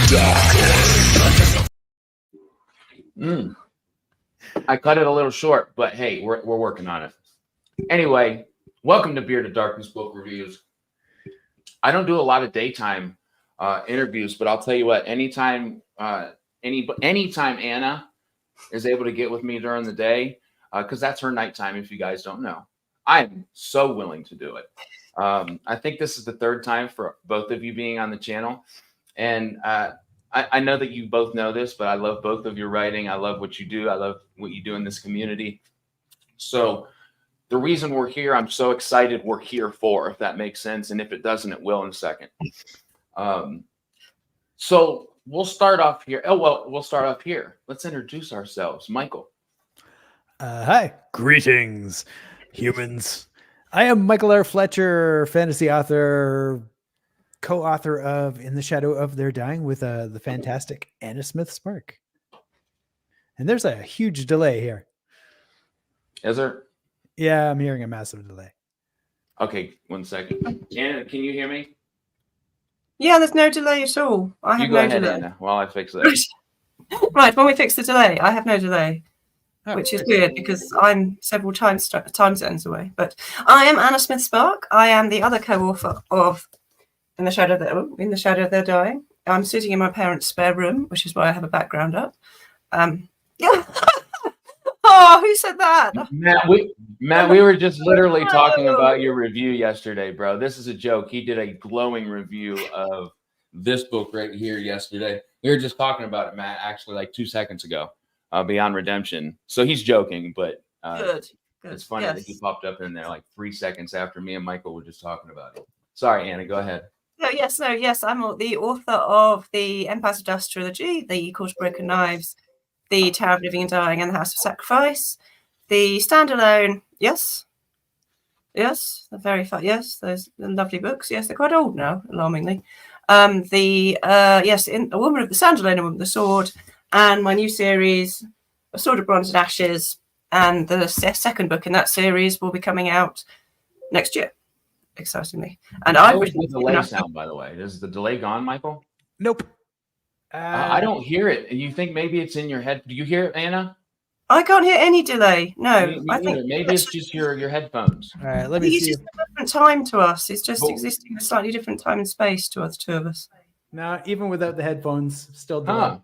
I cut it a little short, but hey, we're working on it. Anyway, welcome to Bearded Darkness Book Reviews. I don't do a lot of daytime interviews, but I'll tell you what, anytime Anna is able to get with me during the day, because that's her nighttime, if you guys don't know, I'm so willing to do it. I think this is the third time for both of you being on the channel. And I know that you both know this, but I love both of your writing. I love what you do. I love what you do in this community. So the reason we're here, I'm so excited we're here for, if that makes sense. And if it doesn't, it will in a second. So we'll start off here. We'll start off here. Let's introduce ourselves. Michael. Hi. Greetings, humans. I am Michael R. Fletcher, fantasy author, co-author of In the Shadow of Their Dying with the fantastic Anna Smith Spark. And there's a huge delay here. Is there? Yeah, I'm hearing a massive delay. Okay, 1 second. Anna, can you hear me? Yeah, there's no delay at all. I have no delay. Anna, while I fix that. Right, when we fix the delay, I have no delay, which is weird because I'm several time zones away. But I am Anna Smith Spark. I am the other co-author of In the Shadow of Their Dying. I'm sitting in my parents' spare room, which is why I have a background up. Yeah. Oh, who said that? Matt, we were just literally talking about your review yesterday, bro. This is a joke. He did a glowing review of this book right here yesterday. We were just talking about it, Matt, actually like 2 seconds ago, Beyond Redemption. So he's joking, but good. It's funny that he popped up in there like 3 seconds after me and Michael were just talking about it. Sorry, Anna, go ahead. Yes. I'm the author of the Empires of Dust trilogy, the Court of Broken Knives, the Tower of Living and Dying, and the House of Sacrifice. The standalone, yes, the very fun, yes, those lovely books. Yes, they're quite old now, alarmingly. In A Woman of the Standalone, A Woman of the Sword, and my new series, A Sword of Bronze and Ashes, and the second book in that series will be coming out next year, excitingly. And I've written the delay sound, by the way. Is the delay gone, Michael? Nope. I don't hear it. You think maybe it's in your head? Do you hear it, Anna? I can't hear any delay. No, I think maybe it's just your headphones. All right, let me see. It's just a different time to us. It's just existing in a slightly different time and space to us, two of us. No, even without the headphones, still delay.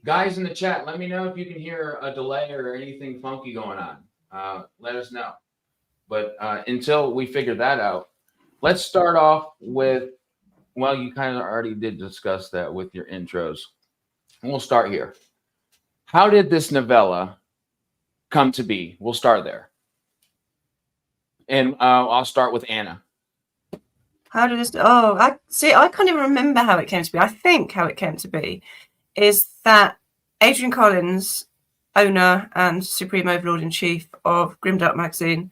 Guys in the chat, let me know if you can hear a delay or anything funky going on. Let us know. But until we figure that out, let's start off with, well, you kind of already did discuss that with your intros. And we'll start here. How did this novella come to be? We'll start there. And I'll start with Anna. How did this? Oh, I can't even remember how it came to be. I think how it came to be is that Adrian Collins, owner and supreme overlord in chief of Grimdark Magazine,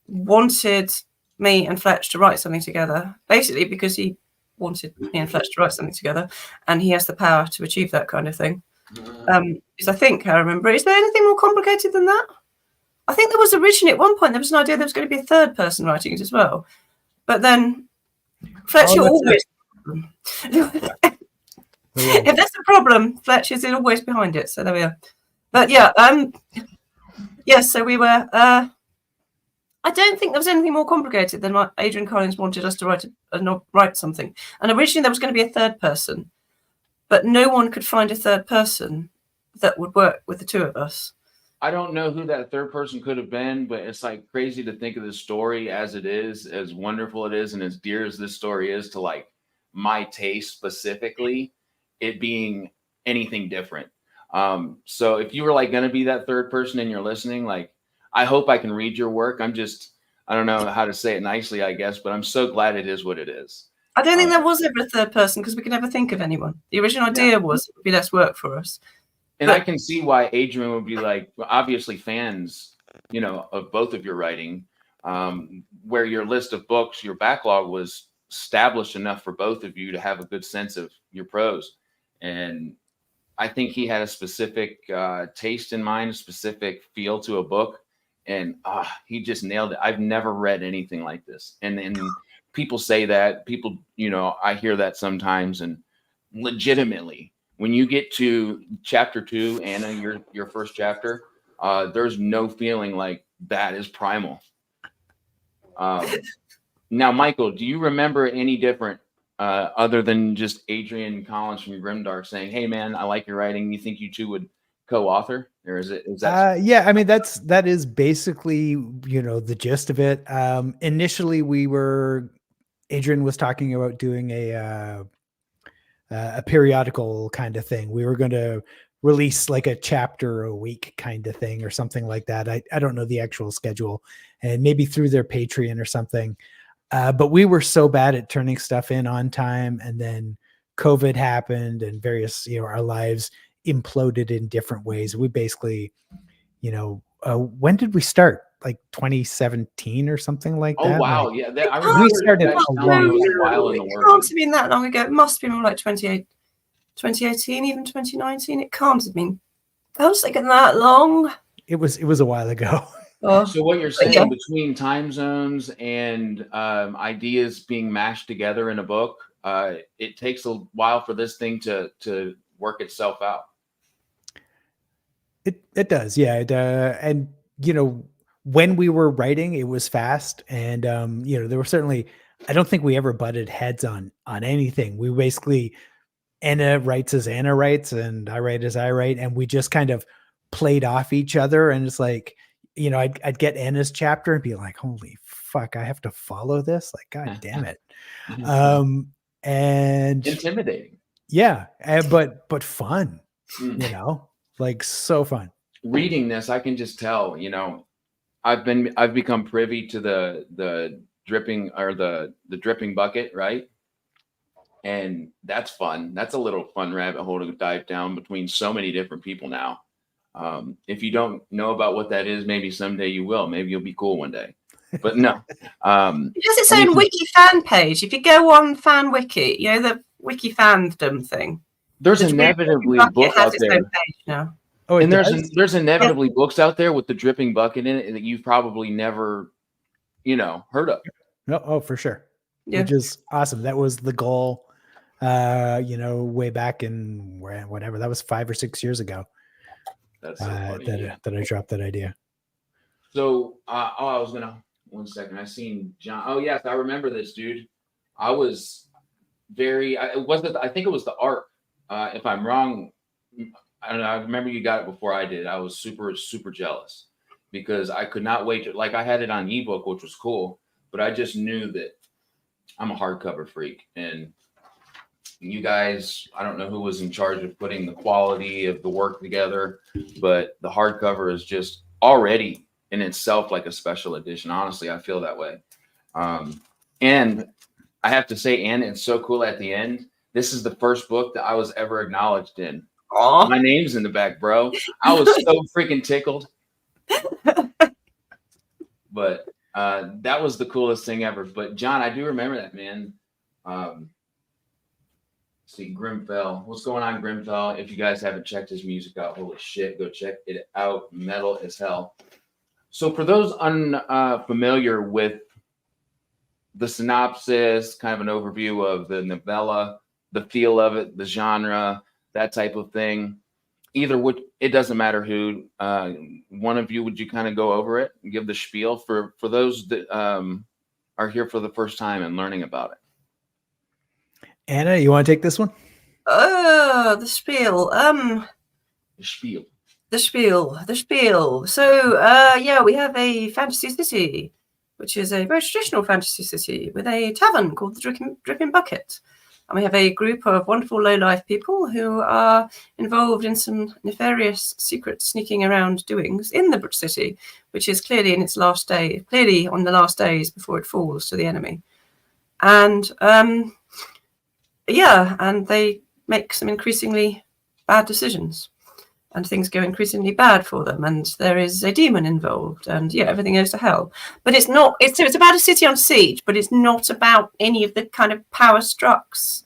wanted me and Fletch to write something together, basically because he wanted me and Fletch to write something together, and he has the power to achieve that kind of thing. Because I think I remember. Is there anything more complicated than that? I think there was originally at one point there was an idea there was going to be a third person writing it as well, but then Fletcher always. If there's a problem, Fletcher's always behind it. So there we are. But yeah, yes. So we were. I don't think there was anything more complicated than what Adrian Collins wanted us to write something. And originally there was going to be a third person, but no one could find a third person that would work with the two of us. I don't know who that third person could have been, but it's like crazy to think of the story as it is, as wonderful it is, and as dear as this story is to like my taste specifically, it being anything different. So if you were like going to be that third person and you're listening, like, I hope I can read your work. I don't know how to say it nicely, I guess, but I'm so glad it is what it is. I don't think there was ever a third person because we could never think of anyone. The original idea was it would be less work for us. And I can see why Adrian would be like, obviously fans, of both of your writing, where your list of books, your backlog was established enough for both of you to have a good sense of your prose. And I think he had a specific taste in mind, a specific feel to a book. And he just nailed it. I've never read anything like this. And people say that, people, I hear that sometimes. And legitimately, when you get to chapter 2, Anna, your first chapter, there's no feeling like that is primal. Now, Michael, do you remember any different, other than just Adrian Collins from Grimdark saying, "Hey, man, I like your writing. You think you two would co-author?" Or is that? Yeah, I mean that is basically the gist of it. Initially, Adrian was talking about doing a periodical kind of thing. We were going to release like a chapter a week kind of thing or something like that. I don't know the actual schedule, and maybe through their Patreon or something. But we were so bad at turning stuff in on time, and then COVID happened, and various our lives imploded in different ways. We basically, when did we start? Like 2017 or something like Oh that. wow, Like, yeah, I we remember started that a sounded long like time a while in the It works. can't have been that long ago. It must have been more like 2018, even 2019. It can't have been. I was thinking that long. It was a while ago. Oh, So what you're saying, yeah. between time zones and ideas being mashed together in a book, it takes a while for this thing to work itself out. It does, yeah. And when we were writing, it was fast, and there were certainly. I don't think we ever butted heads on anything. We basically, Anna writes as Anna writes, and I write as I write, and we just kind of played off each other. And it's like, I'd get Anna's chapter and be like, "Holy fuck, I have to follow this! Like, god damn it!" And Intimidating. yeah, but fun, like so fun. Reading this, I can just tell, I've become privy to the dripping, or the dripping bucket, right? And that's fun. That's a little fun rabbit hole to dive down between so many different people now. If you don't know about what that is, maybe someday you will. Maybe you'll be cool one day. But no. It has its own wiki fan page. If you go on Fan Wiki, the wiki fandom thing. There's inevitably a book out there. Page now. Oh, and there's inevitably books out there with the dripping bucket in it that you've probably never, heard of. No, oh, for sure. Yeah. Which is awesome. That was the goal, way back in whatever. That was 5 or 6 years ago. That's so funny, that I dropped that idea. So, I was gonna, 1 second. I seen John. Oh yes, I remember this, dude. I was I think it was the art. If I'm wrong, I don't know. I remember you got it before I did. I was super, super jealous because I could not wait to, I had it on ebook, which was cool, but I just knew that I'm a hardcover freak, and you guys, I don't know who was in charge of putting the quality of the work together, but the hardcover is just already in itself like a special edition. Honestly, I feel that way. And I have to say, Anna, it's so cool at the end. This is the first book that I was ever acknowledged in. Aww. My name's in the back, bro. I was so freaking tickled. But that was the coolest thing ever. But John, I do remember that, man. See, Grimfell. What's going on, Grimfell? If you guys haven't checked his music out, holy shit, go check it out. Metal as hell. So for those unfamiliar with the synopsis, kind of an overview of the novella, the feel of it, the genre, that type of thing. It doesn't matter who. One of you, would you kind of go over it and give the spiel for those that are here for the first time and learning about it? Anna, you want to take this one? The spiel. The spiel. So, we have a fantasy city, which is a very traditional fantasy city with a tavern called the Dripping Bucket. And we have a group of wonderful low-life people who are involved in some nefarious secret sneaking around doings in the city, which is clearly on the last days before it falls to the enemy. And and they make some increasingly bad decisions, and things go increasingly bad for them, and there is a demon involved, and everything goes to hell. But it's about a city on siege, but it's not about any of the kind of power structs.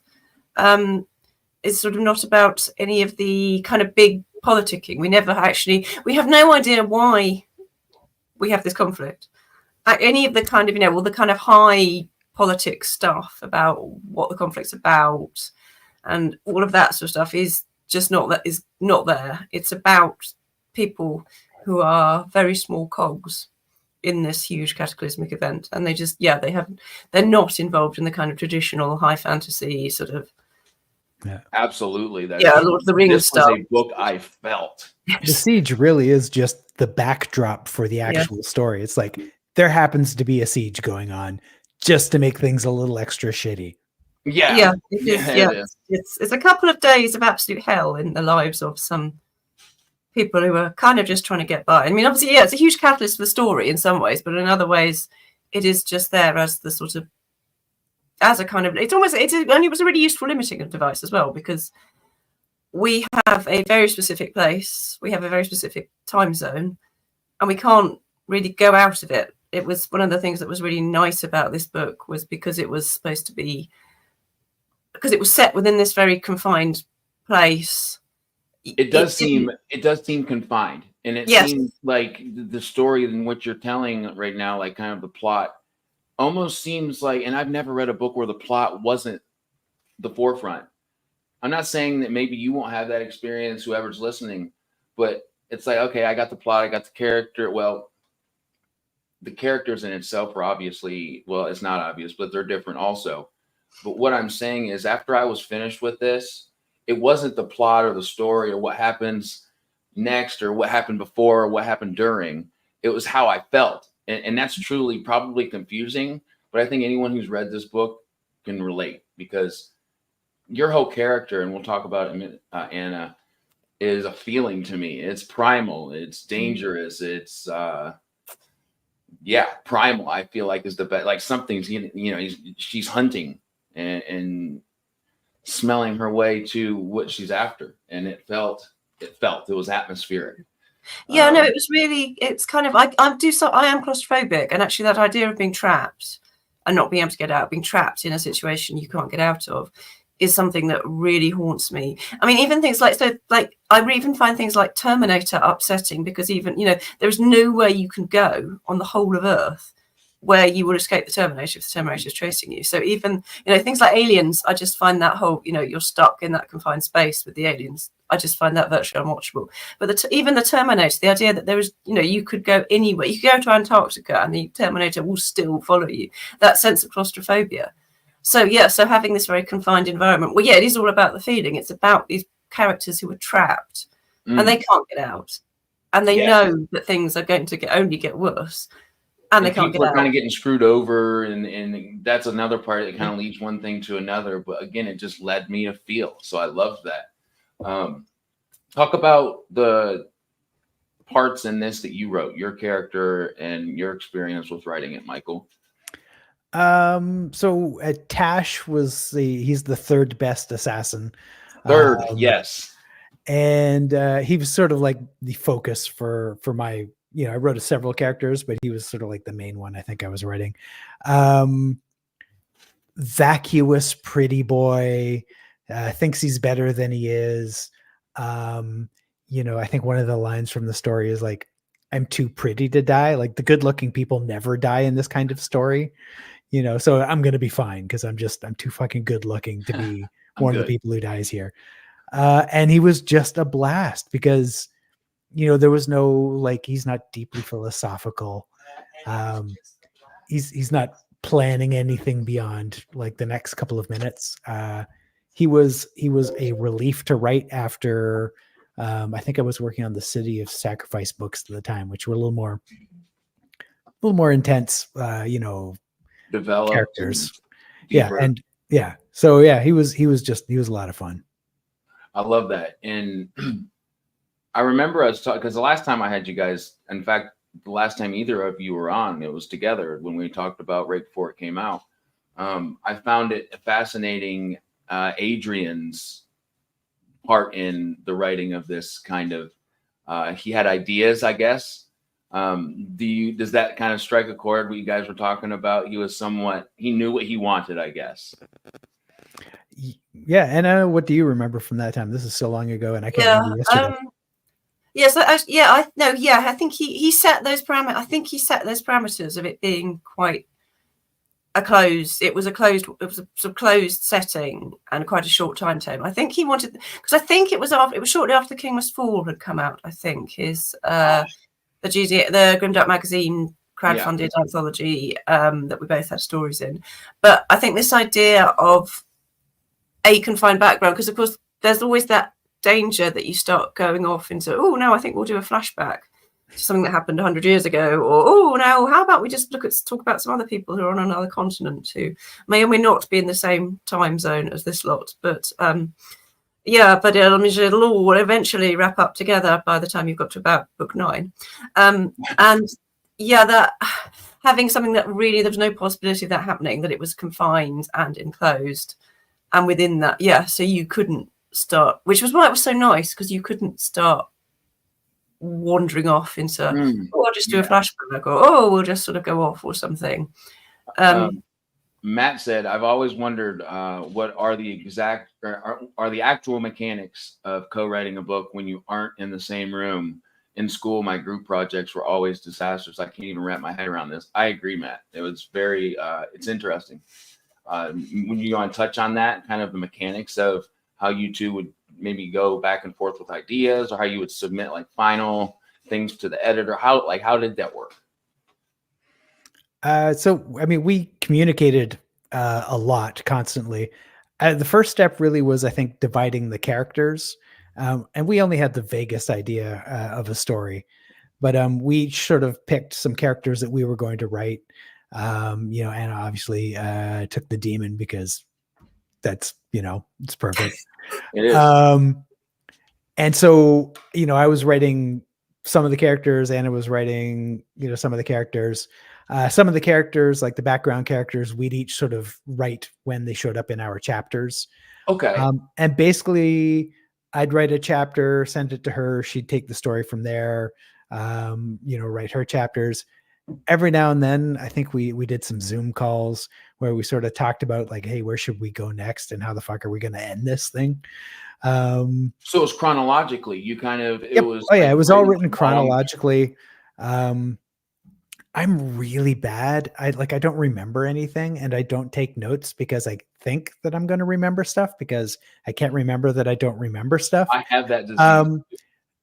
It's sort of not about any of the kind of big politicking. We have no idea why we have this conflict. Any of the kind of, the kind of high politics stuff about what the conflict's about and all of that sort of stuff is just not there. It's about people who are very small cogs in this huge cataclysmic event, and they're not involved in the kind of traditional high fantasy sort of absolutely Lord of the Rings stuff. Was a book I felt. The siege really is just the backdrop for the actual story. It's like there happens to be a siege going on just to make things a little extra shitty. It's a couple of days of absolute hell in the lives of some people who are kind of just trying to get by. I mean, obviously, it's a huge catalyst for the story in some ways, but in other ways, it is just there as the sort of it was a really useful limiting device as well, because we have a very specific place, we have a very specific time zone, and we can't really go out of it. It was one of the things that was really nice about this book, was because it was supposed to be, because it was set within this very confined place. It does seem confined, and it seems like the story in which you're telling right now, like kind of the plot, almost seems like, and I've never read a book where the plot wasn't the forefront. I'm not saying that maybe you won't have that experience, whoever's listening, but it's like, okay, I got the plot, I got the character. Well, the characters in itself are obviously, well, it's not obvious, but they're different also. But what I'm saying is, after I was finished with this, it wasn't the plot or the story or what happens next or what happened before or what happened during. It was how I felt. And that's truly probably confusing, but I think anyone who's read this book can relate, because your whole character, and we'll talk about it in a minute, Anna, is a feeling to me. It's primal. It's dangerous. It's, primal, I feel like, is the best. Like something's, she's hunting and smelling her way to what she's after. And it was atmospheric. Yeah, no, it was really, it's kind of, I am claustrophobic, and actually that idea of being trapped and not being able to get out, being trapped in a situation you can't get out of, is something that really haunts me. I mean, even things like, I even find things like Terminator upsetting, because even, there's nowhere you can go on the whole of Earth where you would escape the Terminator if the Terminator is chasing you. So even, things like Aliens, I just find that whole, you're stuck in that confined space with the aliens. I just find that virtually unwatchable. But even the Terminator, the idea that there is, you could go anywhere. You could go to Antarctica and the Terminator will still follow you. That sense of claustrophobia. So having this very confined environment. Well, it is all about the feeling. It's about these characters who are trapped and they can't get out, and they know that things are going to only get worse. And they can't get out. Kind of getting screwed over, and that's another part that kind of leads one thing to another. But again, it just led me to feel. So I loved that. Talk about the parts in this that you wrote, your character and your experience with writing it, Michael. So Tash he's the third best assassin. Third, yes. And he was sort of like the focus for my, I wrote several characters, but he was sort of like the main one I think I was writing. Vacuous pretty boy, thinks he's better than he is. I think one of the lines from the story is like, I'm too pretty to die. Like, the good looking people never die in this kind of story, so I'm going to be fine because I'm too fucking good looking to be one of the people who dies here. And he was just a blast because, there was no, like, he's not deeply philosophical. He's not planning anything beyond like the next couple of minutes. He was a relief to write after. I think I was working on the City of Sacrifice books at the time, which were a little more intense, developed characters. So he was a lot of fun. I love that. And I remember us talking, because the last time I had you guys, in fact, the last time either of you were on, it was together when we talked about right before it came out. I found it fascinating, Adrian's part in the writing of this kind of, he had ideas, I guess. Does that kind of strike a chord what you guys were talking about? He knew what he wanted, I guess. Yeah. And what do you remember from that time? This is so long ago, and I can't remember yesterday. I think he set those parameters. I think he set those parameters of it being quite it was a sort of closed setting and quite a short timetable. I think he wanted, because I think it was shortly after The King Must Fall had come out. I think his the Grimdark Magazine crowdfunded anthology that we both had stories in. But I think this idea of a confined background, because of course there's always that danger that you start going off into, oh no, I think we'll do a flashback to something that happened 100 years ago, or oh no, how about we just talk about some other people who are on another continent who may or may not be in the same time zone as this lot. But it'll all eventually wrap up together by the time you've got to about book 9. That having something that really there was no possibility of that happening, that it was confined and enclosed, and within that, so you couldn't start, which was why it was so nice, because you couldn't start wandering off into I'll just do a flashback, or we'll just sort of go off or something. Matt said, I've always wondered what are the actual mechanics of co-writing a book when you aren't in the same room. In school, my group projects were always disasters. I can't even wrap my head around this. I agree, Matt. It was very it's interesting. When you want to touch on that, kind of the mechanics of how you two would maybe go back and forth with ideas, or how you would submit like final things to the editor. How did that work? So, I mean, we communicated a lot constantly. The first step really was, I think, dividing the characters. And we only had the vaguest idea of a story, but we each sort of picked some characters that we were going to write. Anna obviously took the demon because that's, it's perfect. It is. And so, I was writing some of the characters, Anna was writing, some of the characters. Some of the characters, like the background characters, we'd each sort of write when they showed up in our chapters. Okay. And basically, I'd write a chapter, send it to her. She'd take the story from there, write her chapters. Every now and then, I think we did some Zoom calls where we sort of talked about like, hey, where should we go next? And how the fuck are we going to end this thing? So it was chronologically. You kind of, it yep. was. It was all written chronologically. I'm really bad. I don't remember anything, and I don't take notes because I think that I'm going to remember stuff, because I can't remember that I don't remember stuff. I have that disease.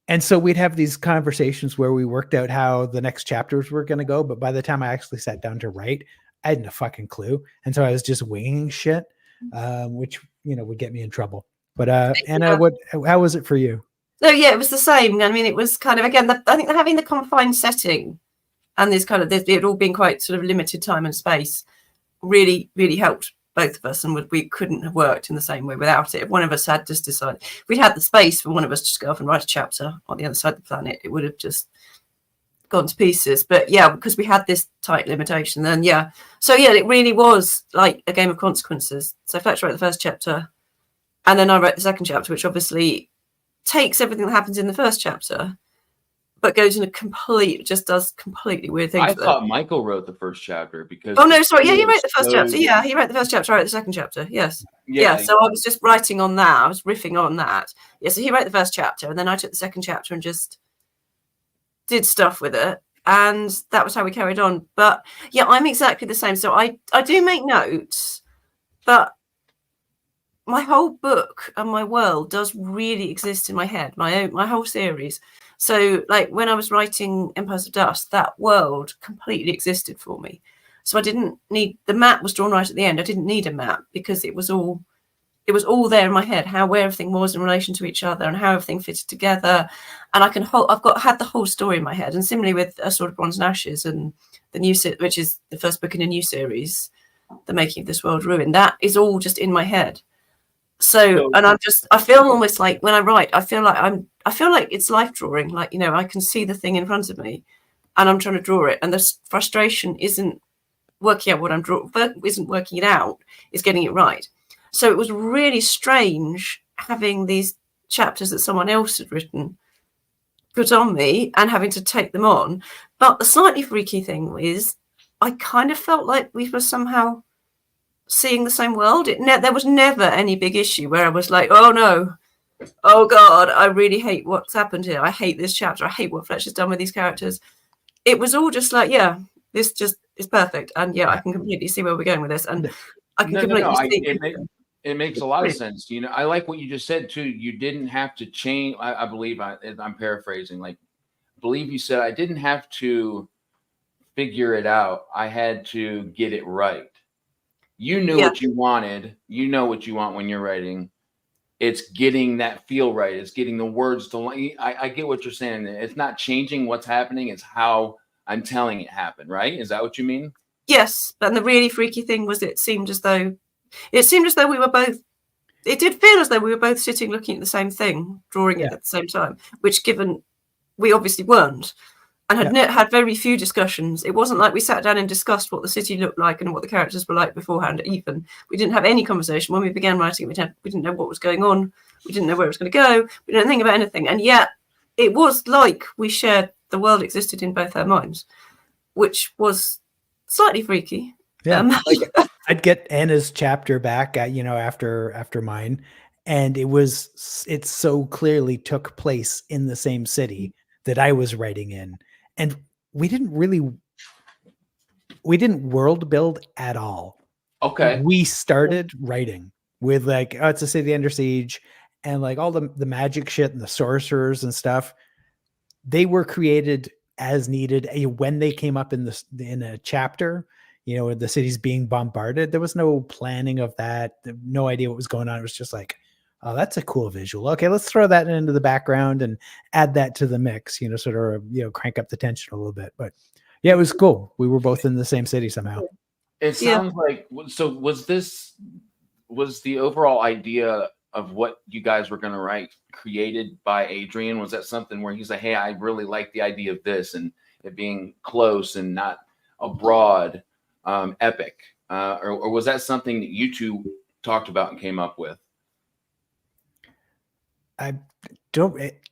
And so we'd have these conversations where we worked out how the next chapters were going to go. But by the time I actually sat down to write, I hadn't a fucking clue. And so I was just winging shit, which, would get me in trouble. But Anna, how was it for you? So it was the same. I mean, it was kind of, again, I think that having the confined setting and this kind of, it all being quite sort of limited time and space really, really helped both of us, and we couldn't have worked in the same way without it. If one of us had just decided, if we'd had the space for one of us to just go off and write a chapter on the other side of the planet, it would have just gone to pieces. But because we had this tight limitation, then it really was like a game of consequences. So Fletcher wrote the first chapter, and then I wrote the second chapter, which obviously takes everything that happens in the first chapter, but goes in does completely weird things. I thought Michael wrote the first chapter because. Oh no, sorry. Yeah, he wrote the first chapter. Yeah, he wrote the first chapter. I wrote the second chapter. Yes. Yeah. So I was just writing on that. I was riffing on that. Yeah. So he wrote the first chapter, and then I took the second chapter and just did stuff with it, and that was how we carried on. But I'm exactly the same. So I do make notes, but my whole book and my world does really exist in my head. My whole series. So, like when I was writing Empires of Dust, that world completely existed for me. So I didn't need, the map was drawn right at the end. I didn't need a map because it was all there in my head, where everything was in relation to each other and how everything fitted together. And I've had the whole story in my head. And similarly with A Sword of Bronze and Ashes and the new, which is the first book in a new series, The Making of This World Ruined, that is all just in my head. So, and I feel almost like when I write, I feel like it's life drawing. Like, I can see the thing in front of me and I'm trying to draw it. And the frustration isn't working out what I'm drawing, isn't working it out, it's getting it right. So it was really strange having these chapters that someone else had written put on me and having to take them on. But the slightly freaky thing is I kind of felt like we were somehow seeing the same world. There was never any big issue where I was like, oh no, oh god, I really hate what's happened here. I hate this chapter. I hate what Fletcher's done with these characters. It was all just like, this just is perfect. And yeah, I can completely see where we're going with this, and I can No. completely see. It makes a lot of sense. You know, I like what you just said too. You didn't have to change. I believe I'm paraphrasing. Like, I believe you said I didn't have to figure it out. I had to get it right. You knew what you wanted. You know what you want when you're writing. It's getting that feel right. It's getting the words to. I get what you're saying. It's not changing what's happening. It's how I'm telling it happen. Right? Is that what you mean? Yes, and the really freaky thing was it seemed as though we were both. It did feel as though we were both sitting looking at the same thing, drawing it at the same time. Which, given we obviously weren't, and had very few discussions. It wasn't like we sat down and discussed what the city looked like and what the characters were like beforehand. Even we didn't have any conversation when we began writing. We didn't know what was going on. We didn't know where it was going to go. We didn't think about anything, and yet it was like we shared the world existed in both our minds, which was slightly freaky. Yeah, like I'd get Anna's chapter back at, after mine, and it so clearly took place in the same city that I was writing in, and we didn't world build at all. Okay. We started writing with like, it's a city under siege, and like all the magic shit and the sorcerers and stuff, they were created as needed when they came up in a chapter. The city's being bombarded. There was no planning of that. No idea what was going on. It was just like, oh, that's a cool visual. Okay, let's throw that into the background and add that to the mix, sort of, crank up the tension a little bit. But yeah, it was cool. We were both in the same city somehow. It sounds like, so was the overall idea of what you guys were going to write created by Adrian? Was that something where he's like, hey, I really like the idea of this, and it being close and not a broad epic, or was that something that you two talked about and came up with?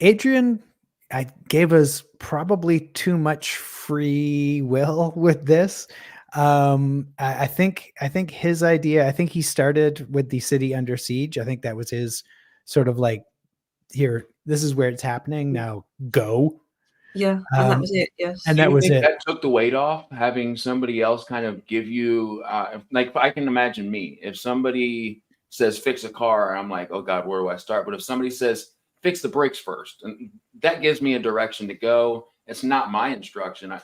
Adrian, I gave us probably too much free will with this. I think his idea, I think he started with the city under siege. I think that was his sort of like, here, this is where it's happening. Now go. Yeah, and that was it. Yes, and that was it. That took the weight off, having somebody else kind of give you, like, I can imagine me, if somebody says fix a car, I'm like, oh God, where do I start? But if somebody says fix the brakes first, and that gives me a direction to go. It's not my instruction.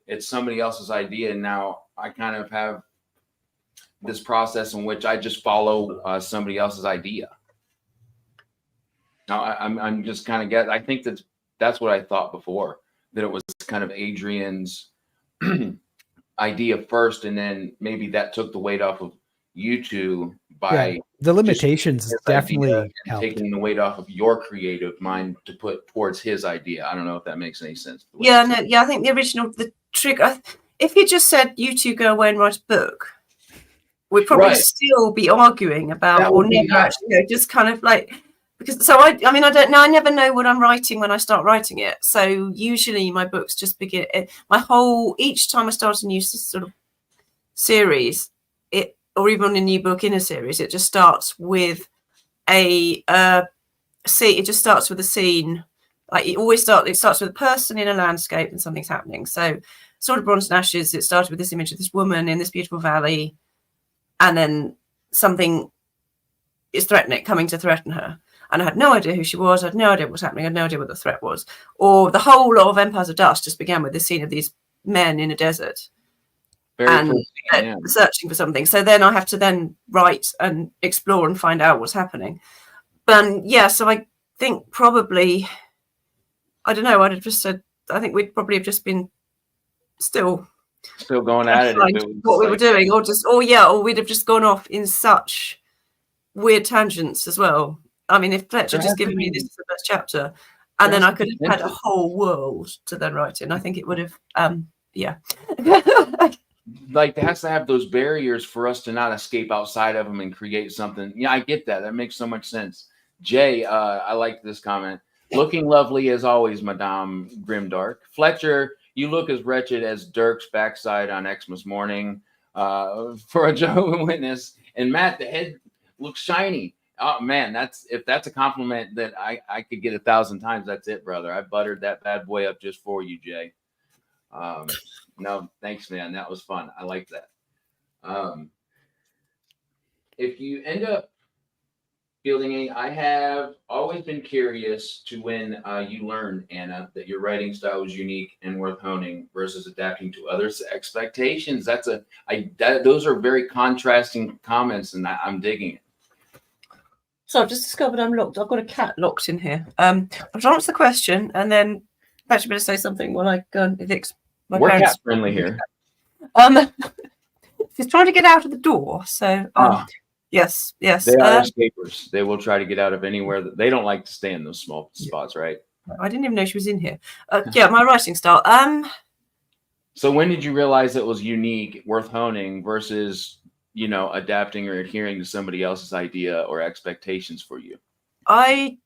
It's somebody else's idea. And now I kind of have this process in which I just follow somebody else's idea. Now I'm just kind of I think that's what I thought before, that it was kind of Adrian's idea first, and then maybe that took the weight off of you two by the limitations definitely helped. Taking the weight off of your creative mind to put towards his idea. I don't know if that makes any sense. I think the trick, if you just said you two go away and write a book, we'd probably still be arguing about, or never actually, just kind of like, because I don't know, I never know what I'm writing when I start writing it. So usually my books just begin, each time I start a new sort of series, or even a new book in a series, it just starts with it just starts with a scene. Like it starts with a person in a landscape and something's happening. So sort of Bronze and Ashes, it started with this image of this woman in this beautiful valley, and then something is coming to threaten her. And I had no idea who she was. I had no idea what was happening. I had no idea what the threat was. Or the whole lot of Empires of Dust just began with this scene of these men in a desert searching for something. So then I have to then write and explore and find out what's happening. But so I think probably, I don't know, I'd have just said, I think we'd probably have just been still going at it. What we were doing, or we'd have just gone off in such weird tangents as well. I mean, if Fletcher just given me this as the first chapter, and then I could have had a whole world to then write in, I think it would have, like, it has to have those barriers for us to not escape outside of them and create something. Yeah, I get that. That makes so much sense. Jay, I like this comment. Looking lovely as always, Madame Grimdark. Fletcher, you look as wretched as Dirk's backside on Xmas morning for a Jehovah's Witness. And Matt, the head looks shiny. Oh man, if that's a compliment that I could get 1,000 times, that's it, brother. I buttered that bad boy up just for you, Jay. No, thanks, man. That was fun. I like that. If you end up fielding any, I have always been curious to when you learned, Anna, that your writing style was unique and worth honing versus adapting to others' expectations. Those are very contrasting comments, and I'm digging it. So I've just discovered I'm locked. I've got a cat locked in here. I'll answer the question, and then Patrick better say something while I go and evict my We're parents. cat friendly here. He's trying to get out of the door. So yes. They are escapers. They will try to get out of anywhere. They don't like to stay in those small spots, right? I didn't even know she was in here. Yeah, my writing style. So when did you realize it was unique, worth honing, versus adapting or adhering to somebody else's idea or expectations for you? I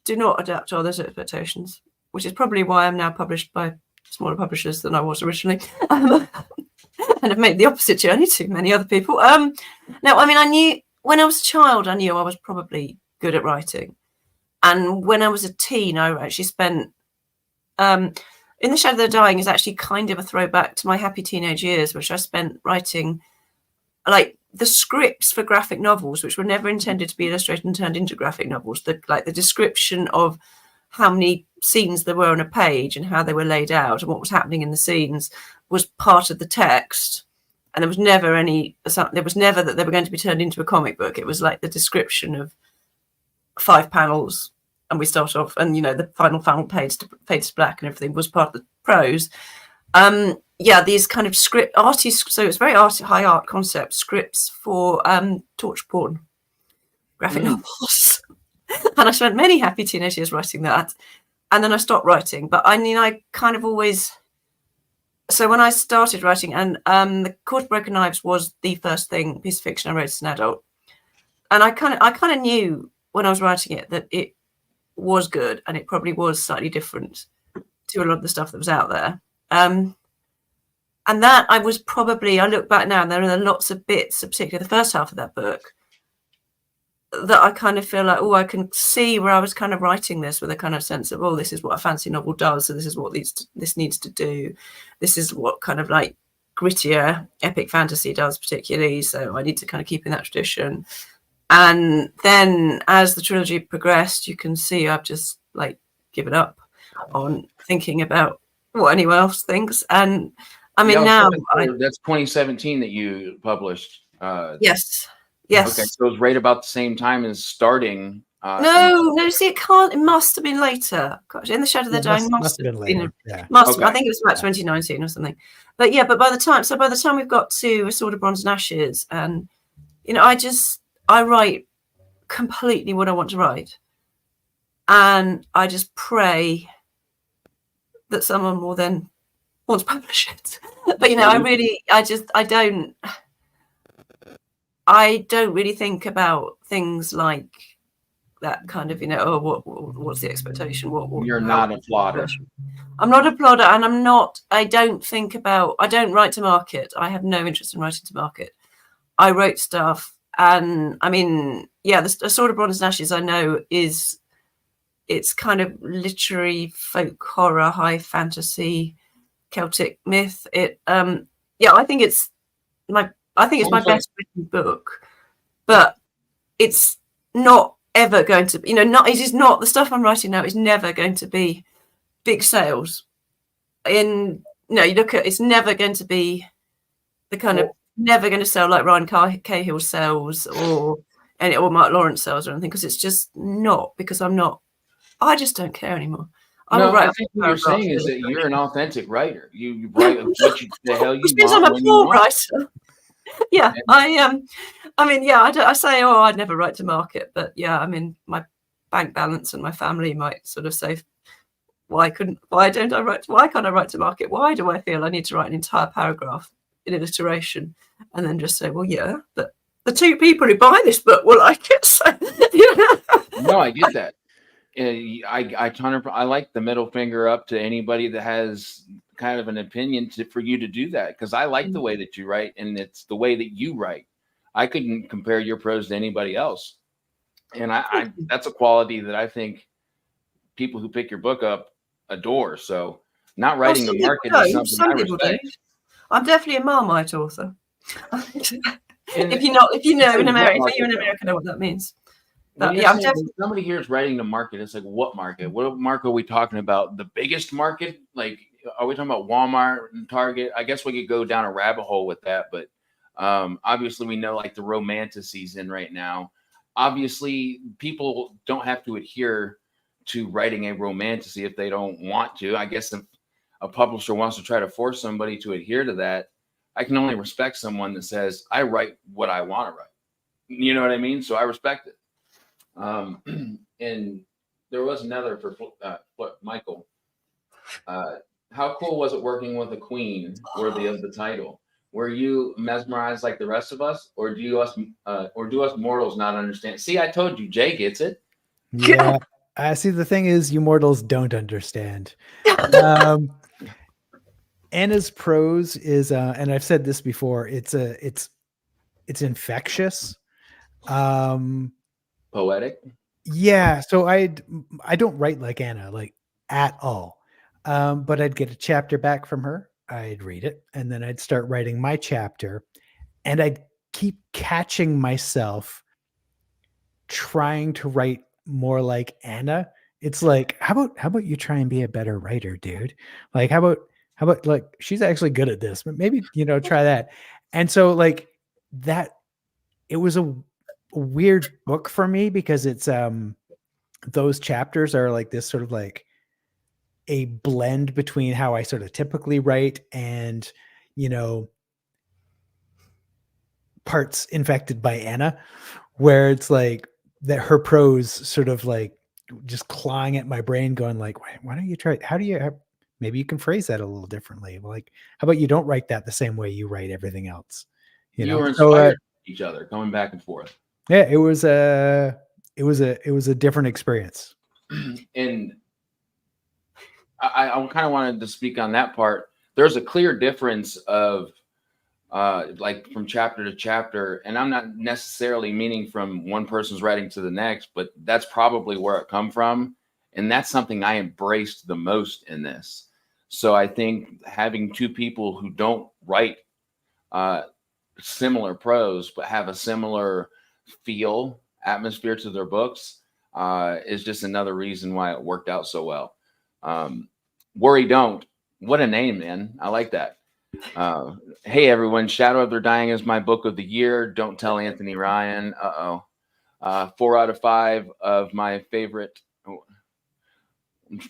do not adapt to others' expectations, which is probably why I'm now published by smaller publishers than I was originally. And I've made the opposite journey to many other people. No, I mean, I knew when I was a child, I knew I was probably good at writing. And when I was a teen, I actually spent In the Shadow of the Dying is actually kind of a throwback to my happy teenage years, which I spent writing like the scripts for graphic novels, which were never intended to be illustrated and turned into graphic novels. The description of how many scenes there were on a page and how they were laid out and what was happening in the scenes was part of the text. And there was never that they were going to be turned into a comic book. It was like the description of 5 panels, and we start off, and the final page fades to black and everything was part of the prose. These kind of script artists. So it's very high art concept scripts for torture porn graphic novels. And I spent many happy teenage years writing that. And then I stopped writing. But I mean, I kind of always... So when I started writing, and The Court of Broken Knives was the first piece of fiction I wrote as an adult. And I kind of knew when I was writing it that it was good, and it probably was slightly different to a lot of the stuff that was out there. And that I look back now, and there are lots of bits, particularly the first half of that book, that I kind of feel like, I can see where I was kind of writing this with a kind of sense of, this is what a fantasy novel does. So this is what this needs to do. This is what kind of like grittier epic fantasy does particularly. So I need to kind of keep in that tradition. And then as the trilogy progressed, you can see I've just like given up on thinking about what anyone else thinks. And I mean, now that's 2017 that you published. Yes. Okay, so it was right about the same time as starting. No. See, it must have been later. Gosh, In the Shadow of the Dying must have been later. I think it was about 2019 or something. But yeah, by the time we've got to A Sword of Bronze and Ashes, and I write completely what I want to write, and I just pray that someone will then want to publish it. But I don't really think about things like that kind of, what's the expectation? You're not a plodder. I'm not a plodder, and I don't write to market. I have no interest in writing to market. I wrote stuff, and I mean, the Sword of Bronze and Ashes I know it's kind of literary folk horror, high fantasy, Celtic myth. I think it's my best written book, but it's not ever going to, it is not, the stuff I'm writing now is never going to be big sales. You look at, it's never going to be the kind of, never going to sell like Ryan Cahill sells or Mark Lawrence sells or anything, because it's just not, because I just don't care anymore. I think what you're saying is that you're an authentic writer. You write the hell you which means want. I'm a poor writer. Yeah, I am. I say, I'd never write to market, but I mean, my bank balance and my family might sort of say, why can't I write to market? Why do I feel I need to write an entire paragraph in alliteration and then just say, but the 2 people who buy this book will like it. So, No, I get that. I like the middle finger up to anybody that has kind of an opinion for you to do that, because I like the way that you write, and it's the way that you write. I couldn't compare your prose to anybody else, and I that's a quality that I think people who pick your book up adore. So Not writing the market is something some I people do. respect. I'm definitely a Marmite author. And if you know in America, market, if you're in America, know what that means. When But you're yeah, I'm saying definitely. when somebody here is writing the market, it's like, what market? What market are we talking about? The biggest market? Like, are we talking about Walmart and Target? I guess we could go down a rabbit hole with that, but obviously we know like the romanticies in right now. Obviously, people don't have to adhere to writing a romantasy if they don't want to. I guess if a publisher wants to try to force somebody to adhere to that, I can only respect someone that says, I write what I want to write. You know what I mean? So I respect it. And there was another for Michael. How cool was it working with a queen worthy of the title? Were you mesmerized like the rest of us, or do us mortals not understand? See, I told you, Jay gets it. Yeah, I see. The thing is, you mortals don't understand. Anna's prose is, and I've said this before. It's infectious. Poetic. Yeah, so I don't write like Anna, like at all. But I'd get a chapter back from her, I'd read it, and then I'd start writing my chapter, and I'd keep catching myself trying to write more like Anna. It's like, how about you try and be a better writer, dude? Like, how about like she's actually good at this, but maybe try that. And so like that, it was a weird book for me because it's those chapters are like this sort of like a blend between how I sort of typically write and parts infected by Anna, where it's like that her prose sort of like just clawing at my brain going like, why don't you try, maybe you can phrase that a little differently. Like, how about you don't write that the same way you write everything else? You were inspired each other, going back and forth. Yeah, it was a different experience. And I kind of wanted to speak on that part. There's a clear difference of like from chapter to chapter, and I'm not necessarily meaning from one person's writing to the next, but that's probably where it come from. And that's something I embraced the most in this. So I think having two people who don't write similar prose, but have a similar feel, atmosphere to their books is just another reason why it worked out so well. Worry Don't. What a name, man. I like that. Hey, everyone. Shadow of Their Dying is my book of the year. Don't tell Anthony Ryan. 4 out of 5 of my favorite.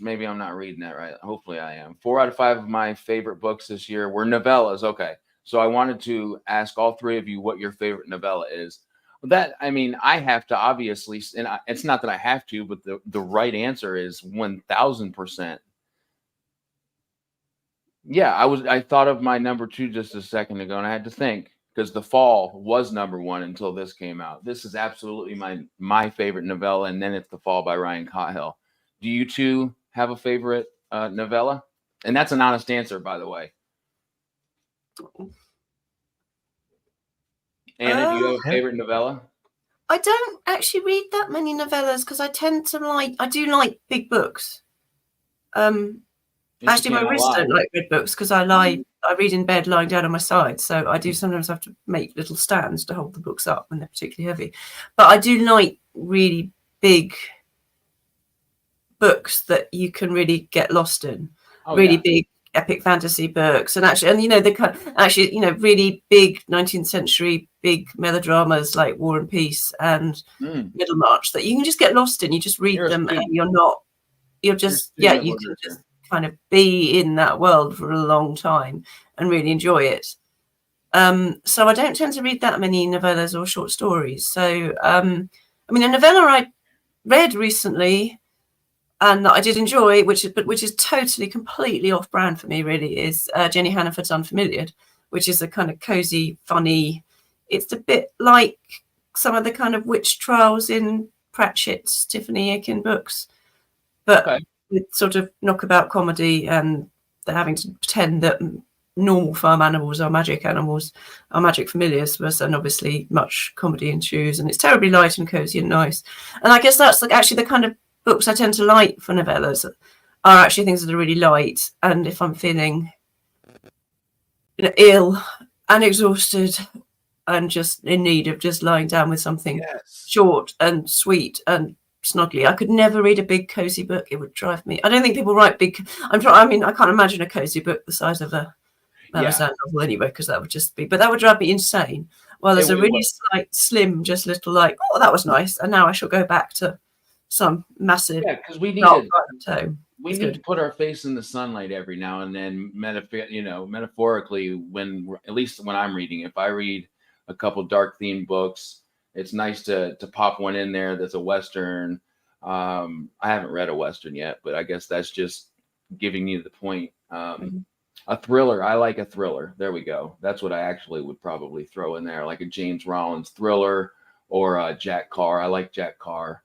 Maybe I'm not reading that right. Hopefully I am. 4 out of 5 of my favorite books this year were novellas. Okay. So I wanted to ask all three of you what your favorite novella is. That, I mean, I have to obviously, and it's not that I have to, but the right answer is 1000%. Yeah, I thought of my number 2 just a second ago, and I had to think because The Fall was number 1 until this came out. This is absolutely my favorite novella, and then it's The Fall by Ryan Cothill. Do you two have a favorite novella? And that's an honest answer, by the way. Anna, do you have a favorite novella? I don't actually read that many novellas because I tend to I do like big books. Actually, my wrists don't like big books because I read in bed lying down on my side. So I do sometimes have to make little stands to hold the books up when they're particularly heavy. But I do like really big books that you can really get lost in. Big epic fantasy books, and really big 19th century big melodramas like War and Peace and Middlemarch that you can just get lost in. You just read them and you can just kind of be in that world for a long time and really enjoy it. So I don't tend to read that many novellas or short stories. So I mean, a novella I read recently and that I did enjoy, which is totally, completely off-brand for me, really, is Jenny Hannaford's Unfamiliared, which is a kind of cozy, funny. It's a bit like some of the kind of witch trials in Pratchett's Tiffany Aiken books, but with sort of knockabout comedy, and they're having to pretend that normal farm animals are magic familiars, and obviously much comedy ensues, and it's terribly light and cozy and nice. And I guess that's actually the kind of books I tend to like for novellas. are actually things that are really light. And if I'm feeling, ill and exhausted and just in need of just lying down with something short and sweet and snuggly, I could never read a big cozy book. It would drive me. I don't think people write big. I can't imagine a cozy book the size of a Amazon novel anyway, because that would just be. But that would drive me insane. Well, there's a really slight, slim, just little like, oh, that was nice, and now I shall go back to some massive. Yeah, because we need to put our face in the sunlight every now and then, metaphorically. At least when I'm reading, if I read a couple dark themed books, it's nice to pop one in there that's a Western. I haven't read a Western yet, but I guess that's just giving you the point. A thriller. I like a thriller. There we go. That's what I actually would probably throw in there, like a James Rollins thriller or Jack Carr. I like Jack Carr.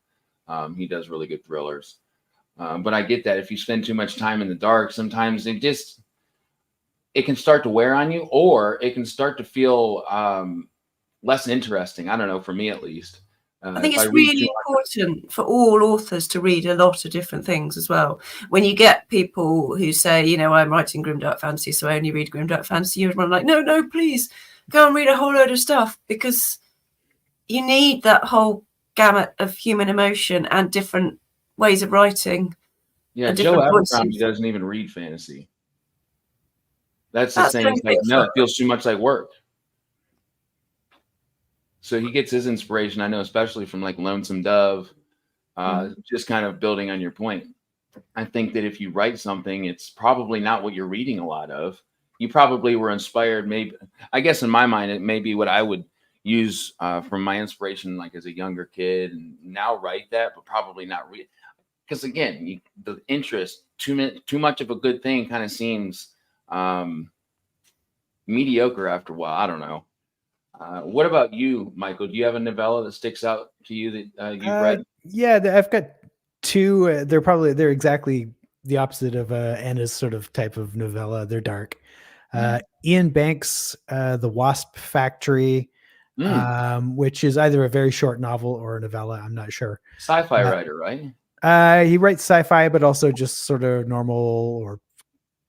He does really good thrillers. But I get that if you spend too much time in the dark, sometimes it can start to wear on you, or it can start to feel less interesting. I don't know, for me at least. I think it's really important for all authors to read a lot of different things as well. When you get people who say, I'm writing grimdark fantasy, so I only read grimdark fantasy, you're like, no, please go and read a whole load of stuff, because you need that whole gamut of human emotion and different ways of writing. Yeah, Joe Abercrombie doesn't even read fantasy. That's the same. Like, no, it feels too much like work. So he gets his inspiration, I know, especially from like Lonesome Dove, just kind of building on your point. I think that if you write something, it's probably not what you're reading a lot of. You probably were inspired, maybe, I guess in my mind, it may be what I would use from my inspiration, like as a younger kid, and now write that, but probably not read. Because again, the interest, too much of a good thing kind of seems mediocre after a while. I don't know. What about you, Michael? Do you have a novella that sticks out to you that you've read? Yeah, I've got two. They're exactly the opposite of Anna's sort of type of novella. They're dark. Ian Banks' The Wasp Factory, which is either a very short novel or a novella. I'm not sure. Sci-fi writer, right? He writes sci-fi, but also just sort of normal or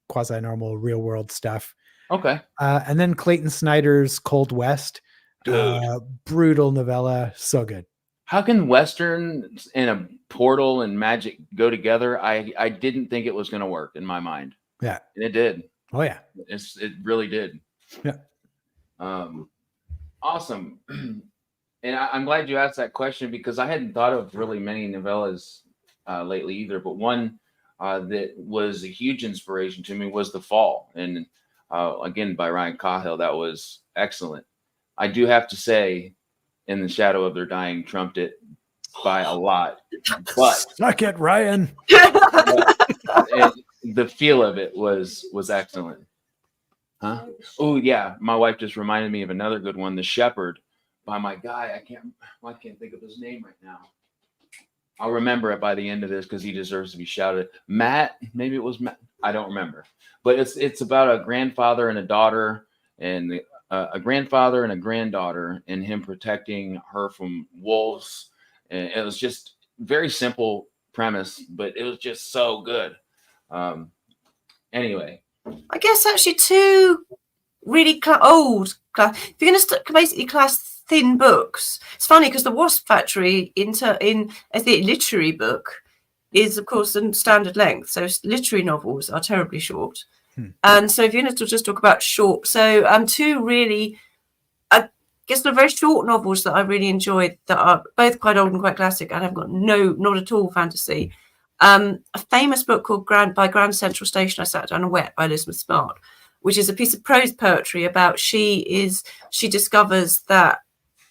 quasi-normal real world stuff. Okay. And then Clayton Snyder's Cold West, brutal novella, so good. How can Western and a portal and magic go together? I didn't think it was going to work in my mind. Yeah, and it did. Oh yeah, it really did. Yeah. Awesome. And I'm glad you asked that question, because I hadn't thought of really many novellas lately either. But one that was a huge inspiration to me was The Fall, and again by Ryan Cahill. That was excellent. I do have to say, In the Shadow of Their Dying trumped it by a lot. But suck it, Ryan. The feel of it was excellent. Huh? Oh yeah, my wife just reminded me of another good one, The Shepherd, by my guy. I can't think of his name right now. I'll remember it by the end of this, because he deserves to be shouted. Matt, maybe it was Matt. I don't remember. But it's about a grandfather and a daughter, and a grandfather and a granddaughter, and him protecting her from wolves. And it was just very simple premise, but it was just so good. Anyway, I guess actually two really old class. If you're going to basically class thin books, it's funny because The Wasp Factory as the literary book is of course the standard length. So literary novels are terribly short. And so if you're going to just talk about short, so two really, I guess they're very short novels that I really enjoyed, that are both quite old and quite classic, and I've got not at all fantasy. A famous book called by Grand Central Station, I Sat Down and Wept, by Elizabeth Smart, which is a piece of prose poetry about she discovers that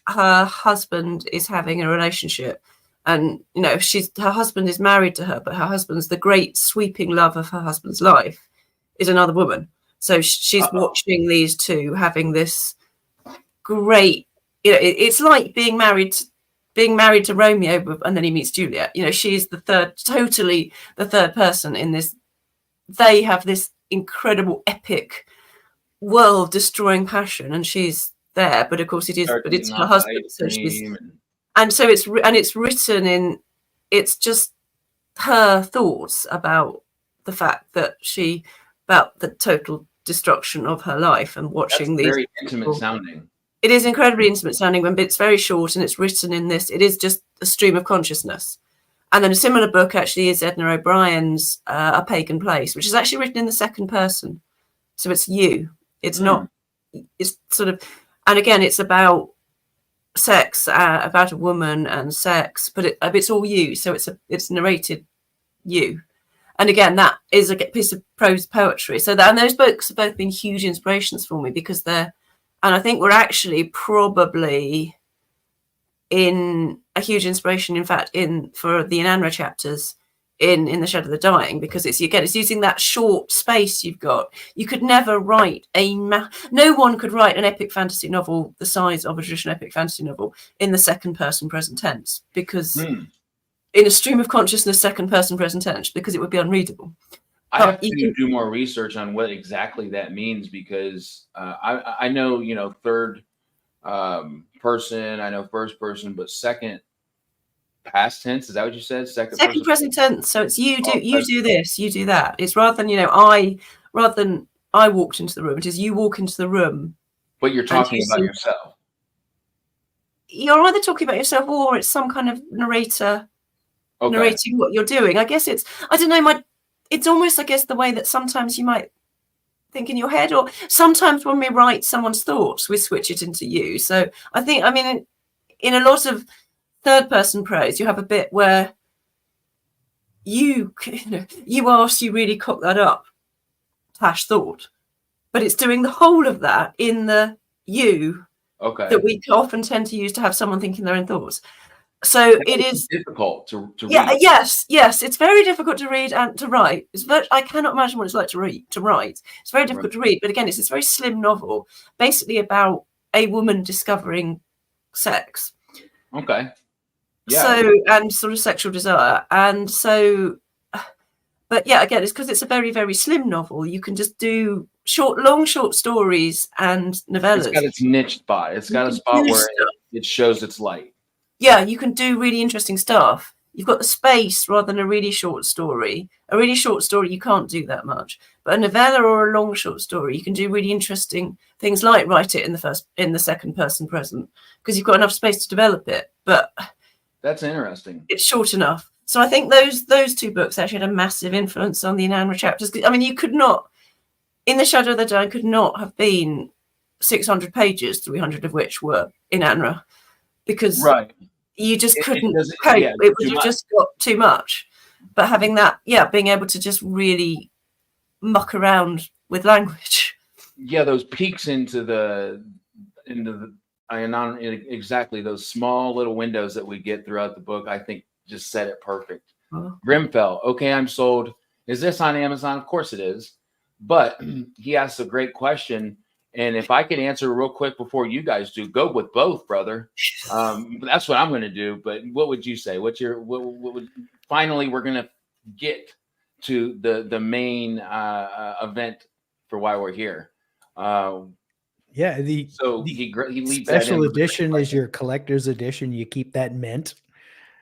her husband is having a relationship, and her husband is married to her, but her husband's the great sweeping love of her husband's life is another woman. So she's watching these two having this great, it's like being married to Romeo, and then he meets Juliet. She's totally the third person in this. They have this incredible, epic, world-destroying passion, and she's there. But of course, it's her husband. So it's written in. It's just her thoughts about the fact that about the total destruction of her life and watching That's these very intimate people. sounding. It is incredibly intimate sounding, but it's very short and it's written in this. It is just a stream of consciousness. And then a similar book actually is Edna O'Brien's A Pagan Place, which is actually written in the second person. So it's you. It's not, it's sort of, and again, it's about sex, about a woman and sex, but it's all you. So it's narrated you. And again, that is a piece of prose poetry. So and those books have both been huge inspirations for me because they're, and I think we're actually probably in a huge inspiration, in fact, for the Inanna chapters in The Shadow of the Dying, because it's using that short space you've got. You could never write no one could write an epic fantasy novel the size of a traditional epic fantasy novel in the second person present tense, because in a stream of consciousness second person present tense, because it would be unreadable. I have to do more research on what exactly that means, because I know, third person, I know first person, but second past tense, is that what you said? Second present tense. So it's you do this, you do that. It's rather than I walked into the room, it is you walk into the room. But you're talking about yourself. You're either talking about yourself or it's some kind of narrator narrating what you're doing. I guess it's almost, I guess, the way that sometimes you might think in your head, or sometimes when we write someone's thoughts, we switch it into you. So I think, in a lot of third person prose, you have a bit where you ask, you really cook that up, / thought, but it's doing the whole of that in the you that we often tend to use to have someone thinking their own thoughts. So it is difficult to read. Read. Yes, it's very difficult to read and to write. I cannot imagine what it's like to write. It's very difficult to read, but again, it's this very slim novel, basically about a woman discovering sex. Okay. Yeah. So, and sort of sexual desire, and so, but yeah, again, it's because it's a very, very slim novel. You can just do long short stories and novellas. It's got its niche spot. It's got a spot where it shows its light. Yeah, you can do really interesting stuff. You've got the space rather than a really short story. A really short story, you can't do that much. But a novella or a long short story, you can do really interesting things like write it in the second person present, because you've got enough space to develop it. But that's interesting. It's short enough. So I think those two books actually had a massive influence on the Inanna chapters. You could not, in The Shadow of the Dying, could not have been 600 pages, 300 of which were Inanna, because you just couldn't cope. It would have just got too much. But having that, being able to just really muck around with language. Yeah, those peeks into the exactly those small little windows that we get throughout the book, I think just said it perfect. Grimfell, okay, I'm sold. Is this on Amazon? Of course it is. But he asked a great question. And if I could answer real quick before you guys do, go with both, brother. That's what I'm going to do. But what would you say? Finally, we're going to get to the main event for why we're here. He leads special edition is your collector's edition. You keep that mint,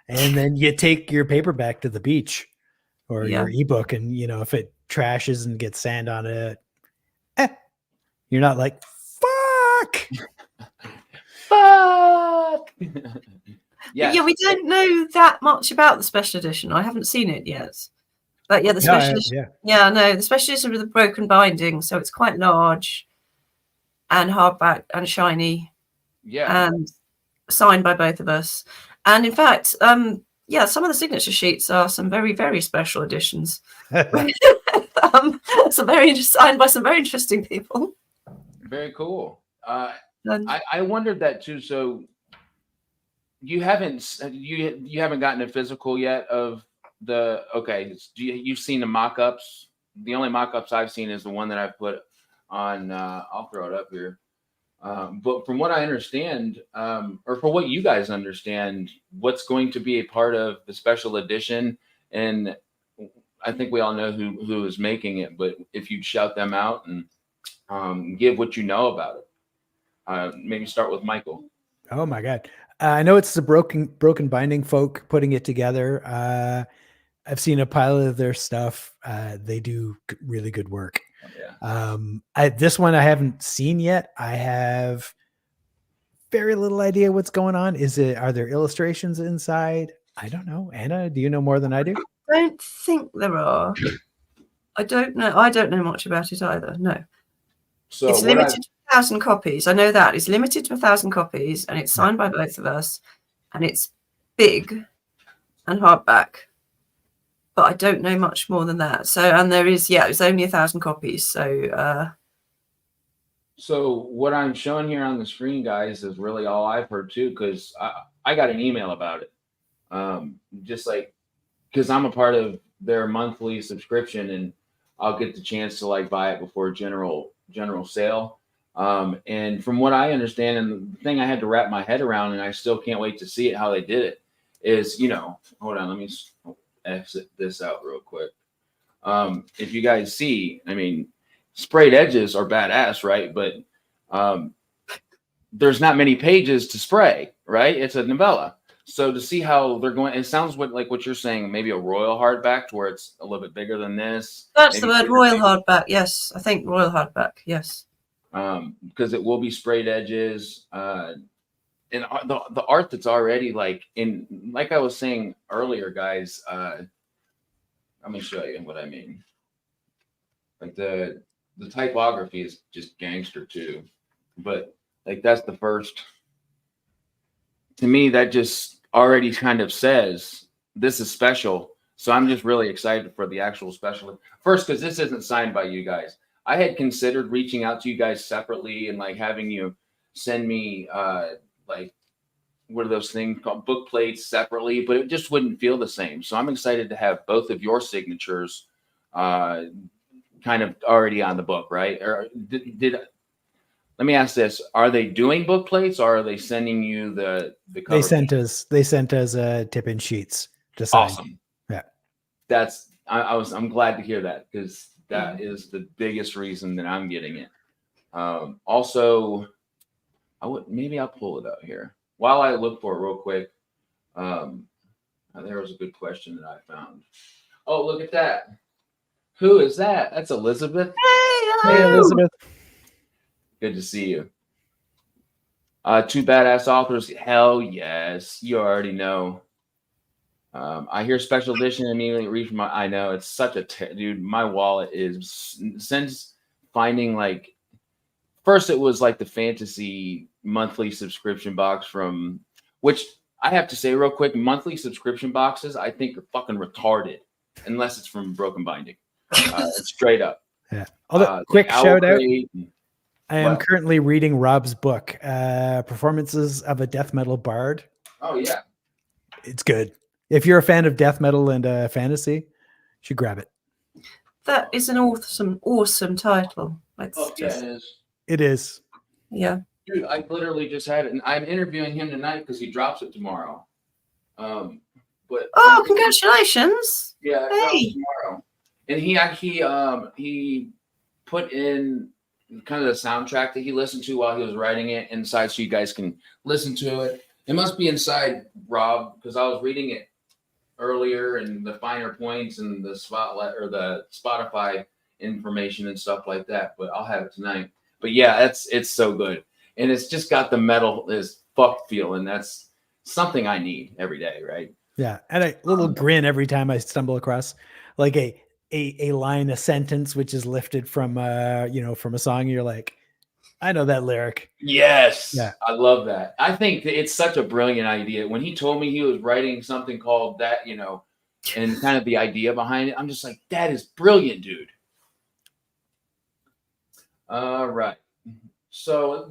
and then you take your paperback to the beach or your ebook, and if it trashes and gets sand on it, you're not like, fuck. Yeah, we don't know that much about the special edition. I haven't seen it yet. But the special edition. The special edition with the broken binding, so it's quite large and hardback and shiny. Yeah. And signed by both of us. And in fact, some of the signature sheets are some very, very special editions. Signed by some very interesting people. Very cool. I wondered that too. So you haven't gotten a physical yet of the you've seen the mock-ups. The only mock-ups I've seen is the one that I've put on. I'll throw it up here. But from what I understand, or for what you guys understand, what's going to be a part of the special edition, and I think we all know who is making it, but if you'd shout them out and give what you know about it. Maybe start with Michael. Oh my God. I know it's the broken binding folk putting it together. I've seen a pilot of their stuff. They do really good work. Yeah. This one I haven't seen yet. I have very little idea what's going on. Are there illustrations inside? I don't know. Anna, do you know more than I do? I don't think there are. I don't know. I don't know much about it either. No. So it's limited to 1,000 copies. I know that. It's limited to 1,000 copies, and it's signed by both of us, and it's big and hardback. But I don't know much more than that. So, and there is, it's only 1,000 copies. So, so what I'm showing here on the screen, guys, is really all I've heard too, because I got an email about it. Just like, because I'm a part of their monthly subscription, and I'll get the chance to like buy it before general sale. And from what I understand, and the thing I had to wrap my head around, and I still can't wait to see it, how they did it, is, hold on, let me exit this out real quick. If you guys see, I mean, sprayed edges are badass, right? But there's not many pages to spray, right? It's a novella. So to see how they're going, it sounds like what you're saying, maybe a royal hardback to where it's a little bit bigger than this. That's the word, royal hardback. Yes, I think royal hardback. Yes. Because it will be sprayed edges. And the art that's already like I was saying earlier, guys, let me show you what I mean. Like the typography is just gangster too. But like that's the first, to me, that just already kind of says this is special. So I'm just really excited for the actual special. First, because this isn't signed by you guys. I had considered reaching out to you guys separately and like having you send me like, what are those things called, book plates separately, but it just wouldn't feel the same. So I'm excited to have both of your signatures kind of already on the book, right? Or let me ask this: are they doing book plates, or are they sending you the cover? They sent us tip-in sheets to sign. Awesome. Yeah, I'm glad to hear that, because that is the biggest reason that I'm getting it. Also, maybe I'll pull it up here while I look for it real quick. There was a good question that I found. Oh, look at that! Who is that? That's Elizabeth. Hey, Elizabeth. Good to see you. Two badass authors. Hell yes. You already know. I hear special edition immediately reach my. I know it's such a dude. My wallet is since finding like. First, it was like the fantasy monthly subscription box from, which I have to say real quick, monthly subscription boxes I think are fucking retarded unless it's from Broken Binding. Straight up. Yeah. Quick shout out. I am Well, currently reading Rob's book, Performances of a Death Metal Bard. Oh, yeah. It's good. If you're a fan of death metal and fantasy, you should grab it. That is an awesome title. It is. It is. Yeah. Dude, I literally just had it, and I'm interviewing him tonight because he drops it tomorrow. Congratulations! Yeah, it drops tomorrow. And he put in kind of the soundtrack that he listened to while he was writing it inside, so you guys can listen to it. It must be inside, Rob, because I was reading it earlier and the finer points and the spotlight or the Spotify information and stuff like that. But I'll have it tonight. But yeah, it's so good, and it's just got the metal as fuck feel, and that's something I need every day, right? Yeah, and a little grin every time I stumble across like a line, a sentence which is lifted from from a song. You're like, I know that lyric. Yes. Yeah. I love that. I think it's such a brilliant idea. When he told me he was writing something called that, and kind of the idea behind it, I'm just like, that is brilliant, dude. All right. So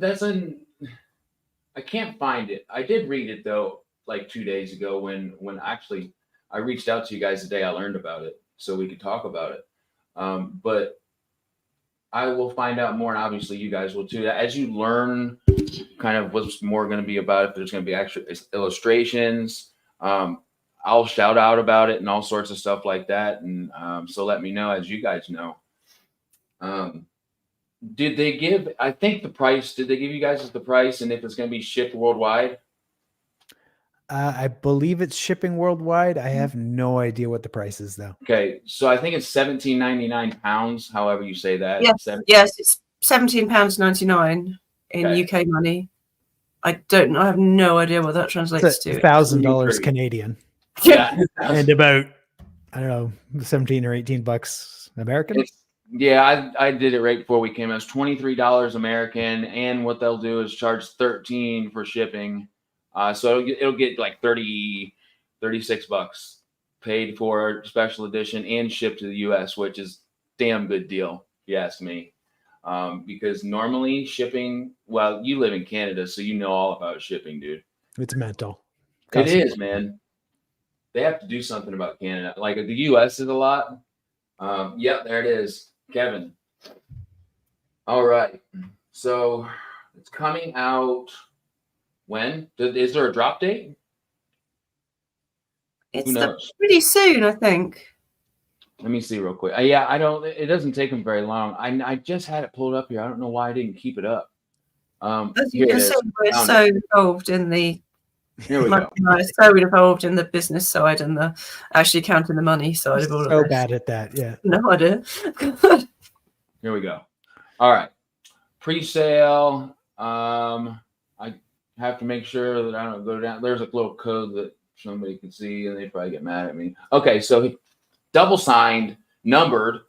I can't find it. I did read it though, like 2 days ago when actually I reached out to you guys the day I learned about it so we could talk about it. But I will find out more, and obviously you guys will too. As you learn kind of what's more going to be about it, if there's going to be actual illustrations, I'll shout out about it and all sorts of stuff like that. And so let me know, as you guys know. Did they give, I think the price, did they give you guys the price and if it's going to be shipped worldwide? I believe it's shipping worldwide. I have no idea what the price is though. Okay, so I think it's £17.99. However you say that. Yes, it's £17.99 in Okay. UK money. I have no idea what that translates It's to. $1,000 Canadian. Yeah. And about, I don't know, 17 or 18 bucks American. Yeah, I did it right before we came. It was $23 American, and what they'll do is charge $13 for shipping. So it'll get like 36 bucks paid for special edition and shipped to the US, which is damn good deal, if you ask me. Because normally shipping, well, you live in Canada, so you know all about shipping, dude. It's mental. It is, man. They have to do something about Canada. Like the US is a lot. Yep, there it is, Kevin. All right. So it's coming out when? Is there a drop date? It's pretty soon, I think. Let me see real quick. Yeah, I don't. It doesn't take them very long. I just had it pulled up here. I don't know why I didn't keep it up. As you can see, we're so involved in the. Here we go. So involved in the business side and the actually counting the money side of all of this. So bad at that, yeah. No idea. Here we go. All right, pre-sale. I have to make sure that I don't go down. There's a little code that somebody can see, and they probably get mad at me. Okay, so double signed, numbered,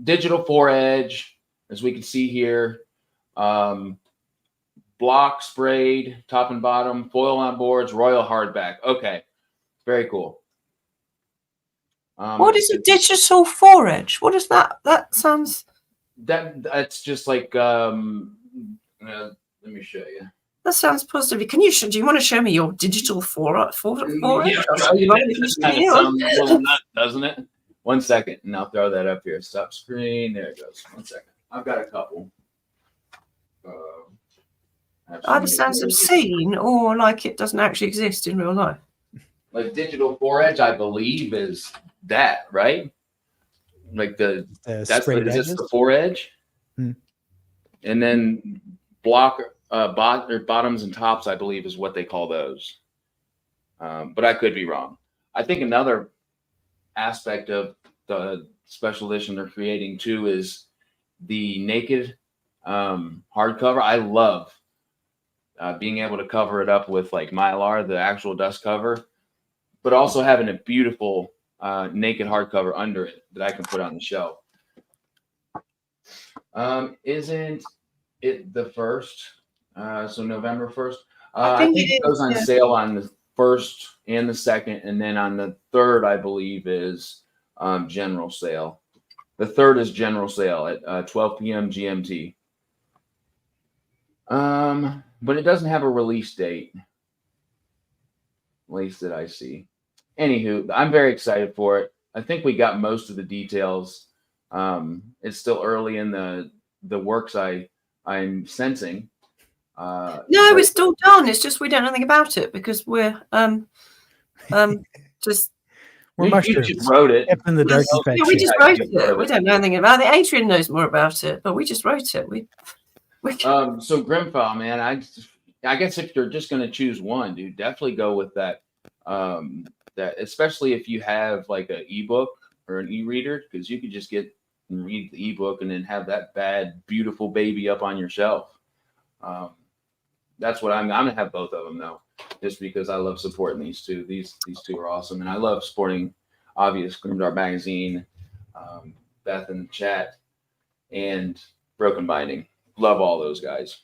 digital 4-edge, as we can see here. Block sprayed, top and bottom, foil on boards, royal hardback. Okay, very cool. What is a digital 4-edge? What is that? That sounds. That's just like. Let me show you. That sounds positive. Do you want to show me your digital 4-edge? Yeah, it sounds a little nuts, doesn't it? 1 second, and I'll throw that up here. Stop screen. There it goes. 1 second. I've got a couple. Either sounds obscene or like it doesn't actually exist in real life. Like digital 4-edge, I believe, is that, right? Like that's just the 4-edge. And then block bottoms and tops, I believe, is what they call those. But I could be wrong. I think another aspect of the special edition they're creating too is the naked hardcover. I love being able to cover it up with like Mylar, the actual dust cover, but also having a beautiful naked hardcover under it that I can put on the shelf. Isn't it the 1st? So November 1st? I think it goes on sale on the 1st and the 2nd, and then on the 3rd, I believe, is general sale. The 3rd is general sale at 12 p.m. GMT. But it doesn't have a release date, at least that I see. Anywho, I'm very excited for it. I think we got most of the details. It's still early in the works I'm sensing. No, it's still done. It's just we don't know anything about it because we're just. We're mushrooms. You just wrote it. In the dark We just wrote it. We don't know anything about it. Adrian knows more about it, but we just wrote it. So Grimfile, man, I guess if you're just gonna choose one, dude, definitely go with that. That especially if you have like an ebook or an e-reader, because you could just get and read the ebook and then have that bad, beautiful baby up on your shelf. That's what I'm gonna have both of them though, just because I love supporting these two. These two are awesome, and I love supporting obvious Grimdark Magazine, Beth in the chat, and Broken Binding. Love all those guys.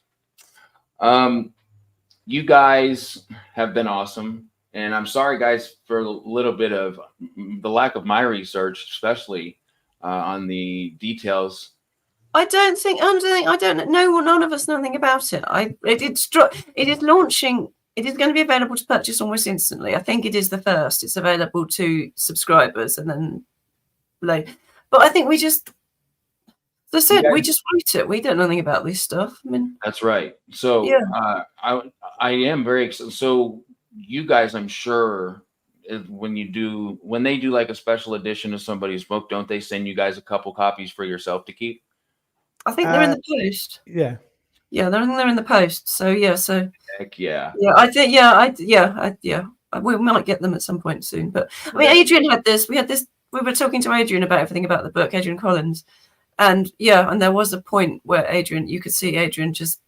You guys have been awesome. And I'm sorry, guys, for a little bit of the lack of my research, especially on the details. I don't know. None of us know anything about it. It is launching. It is going to be available to purchase almost instantly. I think it is the 1st. It's available to subscribers, and then but I think we just. That's it. We just wrote it. We don't know anything about this stuff. I mean, that's right. So yeah. I am very excited. So you guys, I'm sure, when they do like a special edition of somebody's book, don't they send you guys a couple copies for yourself to keep? I think they're in the post. Yeah. Yeah, they're in the post. So yeah, Heck yeah. yeah, I think we might get them at some point soon. But I mean, Adrian had this. We were talking to Adrian about everything about the book, Adrian Collins, and there was a point where you could see Adrian just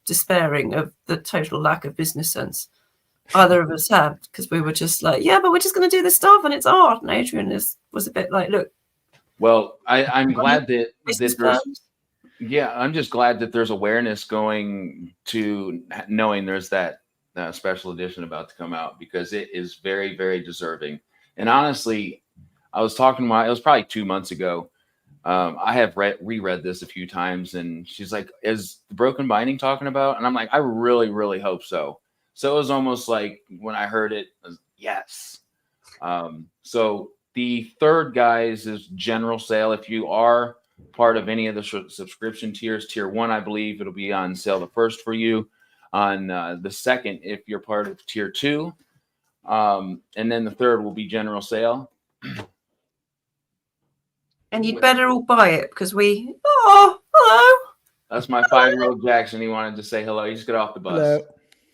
despairing of the total lack of business sense either of us had, because we were just like, yeah, but we're just going to do this stuff and it's art. And Adrian was a bit like, look. Well, I'm glad that there's. Yeah, I'm just glad that there's awareness going to knowing there's that special edition about to come out, because it is very, very deserving. And honestly, I was talking to it was probably 2 months ago. I have reread this a few times, and she's like, is the Broken Binding talking about? And I'm like, I really, really hope so. So it was almost like when I heard it, yes. So the third, guys, is general sale. If you are part of any of the subscription tiers, tier 1, I believe it'll be on sale the first for you. On the second, if you're part of tier 2, and then the third will be general sale. And you'd better all buy it, because hello. That's my 5-year-old Jackson. He wanted to say hello. He just got off the bus.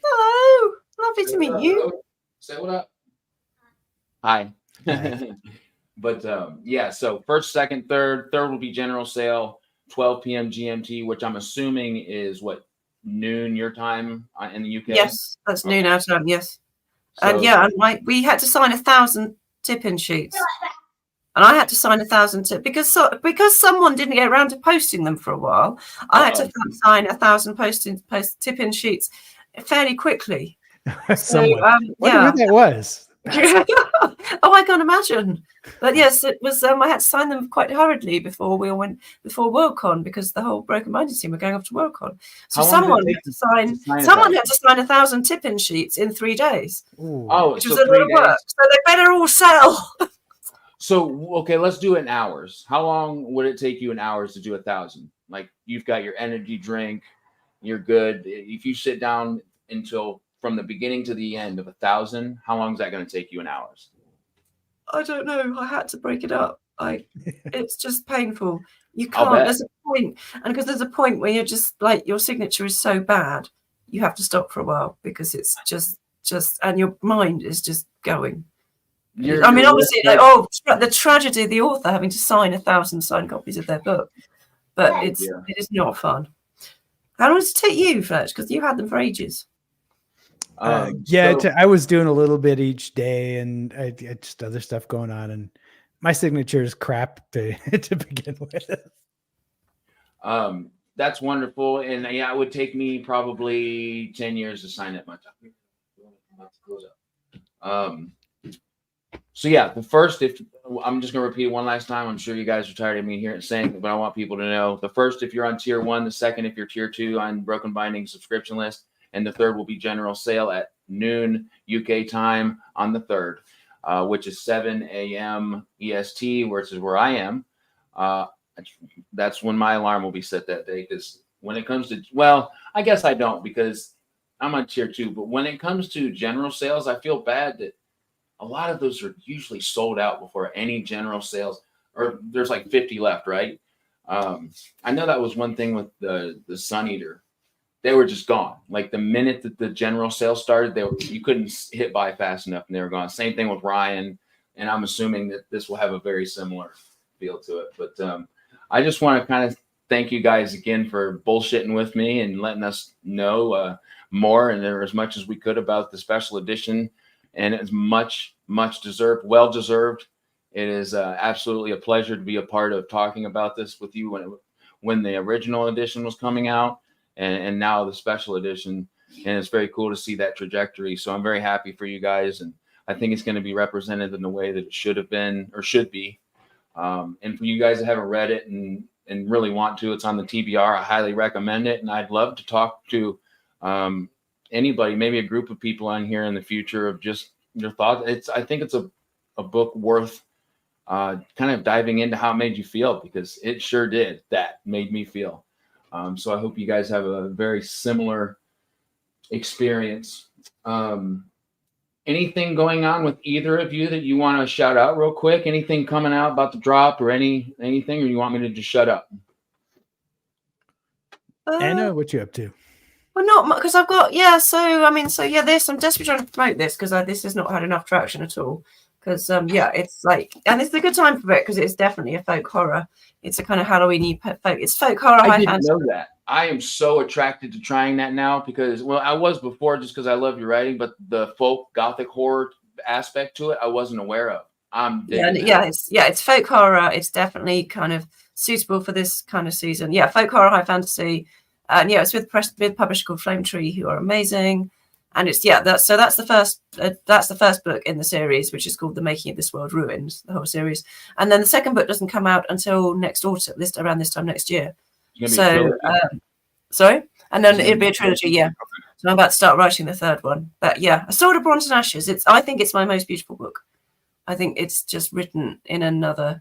Hello. Lovely to meet you. Say what up. Hi. But so first, second, third will be general sale, 12 p.m. GMT, which I'm assuming is what, noon your time in the UK? Yes, that's noon our time. Yes, so, and we had to sign 1,000 tip-in sheets, and I had to sign 1,000 because someone didn't get around to posting them for a while. I had to sign 1,000 tip-in sheets fairly quickly. Someone. Wonder who that was. Oh, I can't imagine. But yes, it was. I had to sign them quite hurriedly before Worldcon, because the whole Broken Binding team were going off to Worldcon. So someone had to sign 1,000 tip-in sheets in 3 days. Ooh. Oh, which was a lot of work. So they better all sell. So okay, let's do it in hours. How long would it take you in hours to do 1,000? Like, you've got your energy drink, you're good. If you sit down until from the beginning to the end of 1,000, how long is that going to take you in hours? I don't know. I had to break it up. It's just painful. You can't. There's a point, and because there's a point where you're just like, your signature is so bad, you have to stop for a while, because it's just, and your mind is just going. Obviously, the tragedy of the author having to sign 1,000 signed copies of their book, but it is not fun. How long does it take you, Fletch? Because you had them for ages. I was doing a little bit each day, and I just other stuff going on, and my signature is crap to begin with. That's wonderful, and it would take me probably 10 years to sign it much. The first, if I'm just going to repeat it one last time, I'm sure you guys are tired of me saying it, but I want people to know: the first, if you're on tier 1, the second, if you're tier 2 on Broken Binding subscription list, and the third will be general sale at noon UK time on the 3rd, which is 7 a.m. EST, which is where I am. That's when my alarm will be set that day. Because when it comes to, I guess I don't, because I'm on tier 2. But when it comes to general sales, I feel bad that a lot of those are usually sold out before any general sales, or there's like 50 left, right? I know that was one thing with the Sun Eater. They were just gone. Like, the minute that the general sale started, you couldn't hit buy fast enough, and they were gone. Same thing with Ryan, and I'm assuming that this will have a very similar feel to it. But I just want to kind of thank you guys again for bullshitting with me and letting us know more and as much as we could about the special edition, and it's much deserved, well deserved. It is absolutely a pleasure to be a part of talking about this with you when the original edition was coming out. And now the special edition, and it's very cool to see that trajectory. So I'm very happy for you guys, and I think it's going to be represented in the way that it should have been, or should be. And for you guys that haven't read it and really want to, it's on the TBR. I highly recommend it, and I'd love to talk to anybody, maybe a group of people on here in the future, of just your thoughts. I think it's a book worth kind of diving into how it made you feel, because it sure did. That made me feel. So I hope you guys have a very similar experience. Anything going on with either of you that you want to shout out real quick? Anything coming out about the drop, or anything, or you want me to just shut up? Anna, what you up to? Well, not because I've got this. I'm desperately trying to promote this because this has not had enough traction at all. Because it's like, and it's a good time for it because it's definitely a folk horror. It's a kind of Halloween-y folk. It's folk horror. I didn't know that. I am so attracted to trying that now because, well, I was before just because I love your writing, but the folk gothic horror aspect to it, I wasn't aware of. It's folk horror. It's definitely kind of suitable for this kind of season. Yeah, folk horror, high fantasy, and it's with a publisher called Linktree, who are amazing. And it's that's the first book in the series, which is called The Making of This World Ruined, the whole series. And then the second book doesn't come out until next autumn, around this time next year. So, sorry, and then it'll be a trilogy. Yeah, so I'm about to start writing the third one. But yeah, A Sword of Bronze and Ashes. I think it's my most beautiful book. I think it's just written in another,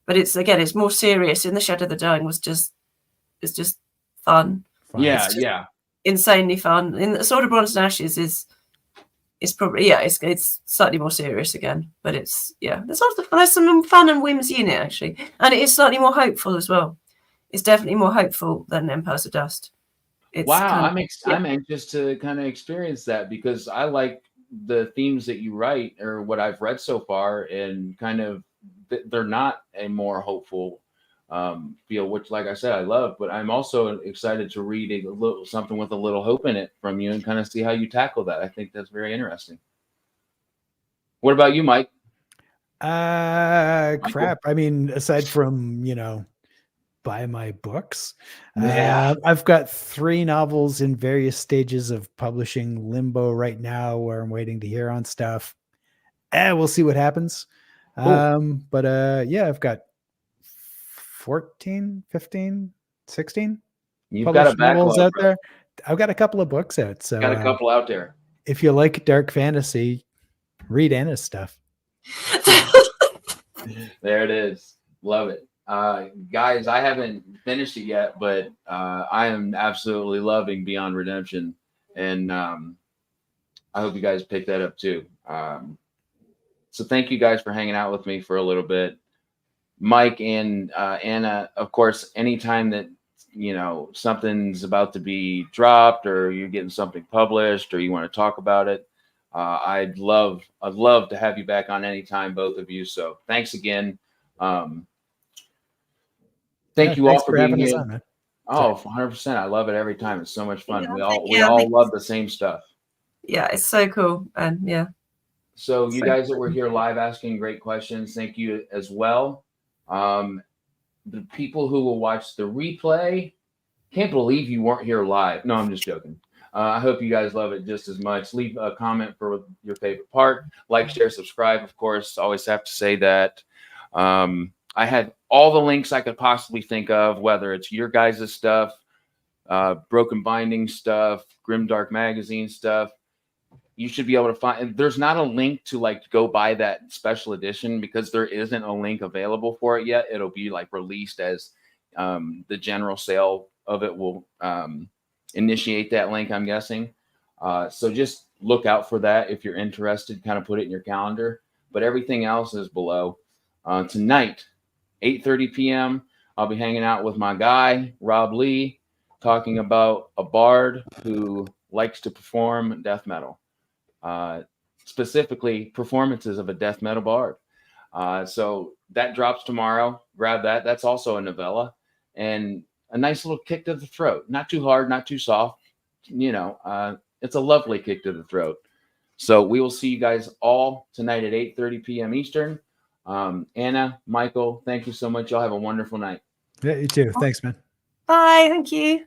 but it's more serious. In the Shadow of the Dying it's just fun. Yeah. Insanely fun. In The Sword of Bronze and Ashes is probably it's slightly more serious again, but there's some fun and whimsy in it actually, and it is slightly more hopeful as well. It's definitely more hopeful than Empires of Dust. I'm anxious to kind of experience that because I like the themes that you write or what I've read so far, and kind of they're not a more hopeful feel, which, like I said, I love. But I'm also excited to read something with a little hope in it from you and kind of see how you tackle that. I think that's very interesting. What about you, Mike? Crap. I mean, aside from buy my books. I've got 3 novels in various stages of publishing limbo right now where I'm waiting to hear on stuff. We'll see what happens. But I've got 14, 15, 16 You've got a backlog out there. I've got a couple of books out. So got a couple out there. If you like dark fantasy, read Anna's stuff. There it is. Love it. Guys, I haven't finished it yet, but I am absolutely loving Beyond Redemption, and I hope you guys pick that up too. So thank you guys for hanging out with me for a little bit. Mike and Anna, of course, anytime that something's about to be dropped or you're getting something published or you want to talk about it, I'd love to have you back on anytime, both of you. So thanks again. Thank you all for being here. 100%. I love it every time. It's so much fun. Yeah, we all love the same stuff. Yeah, it's so cool. And yeah. So you guys that were here live asking great questions, thank you as well. The people who will watch the replay, can't believe you weren't here live. No, I'm just joking. I hope you guys love it just as much. Leave a comment for your favorite part. Like, share, subscribe, of course. Always have to say that. I had all the links I could possibly think of, whether it's your guys' stuff, Broken Binding stuff, Grimdark Magazine stuff. You should be able to find. There's not a link to go buy that special edition because there isn't a link available for it yet. It'll be released as the general sale of it will initiate that link, I'm guessing. So just look out for that if you're interested. Kind of put it in your calendar. But everything else is below. Tonight, 8:30 p.m., I'll be hanging out with my guy, Rob Lee, talking about a bard who likes to perform death metal, specifically performances of a death metal bard. So that drops tomorrow. Grab that. That's also a novella and a nice little kick to the throat. Not too hard, not too soft. It's a lovely kick to the throat. So we will see you guys all tonight at 8:30 p.m. Eastern. Anna, Michael, thank you so much. Y'all have a wonderful night. Yeah, you too. Thanks, man. Bye. Thank you.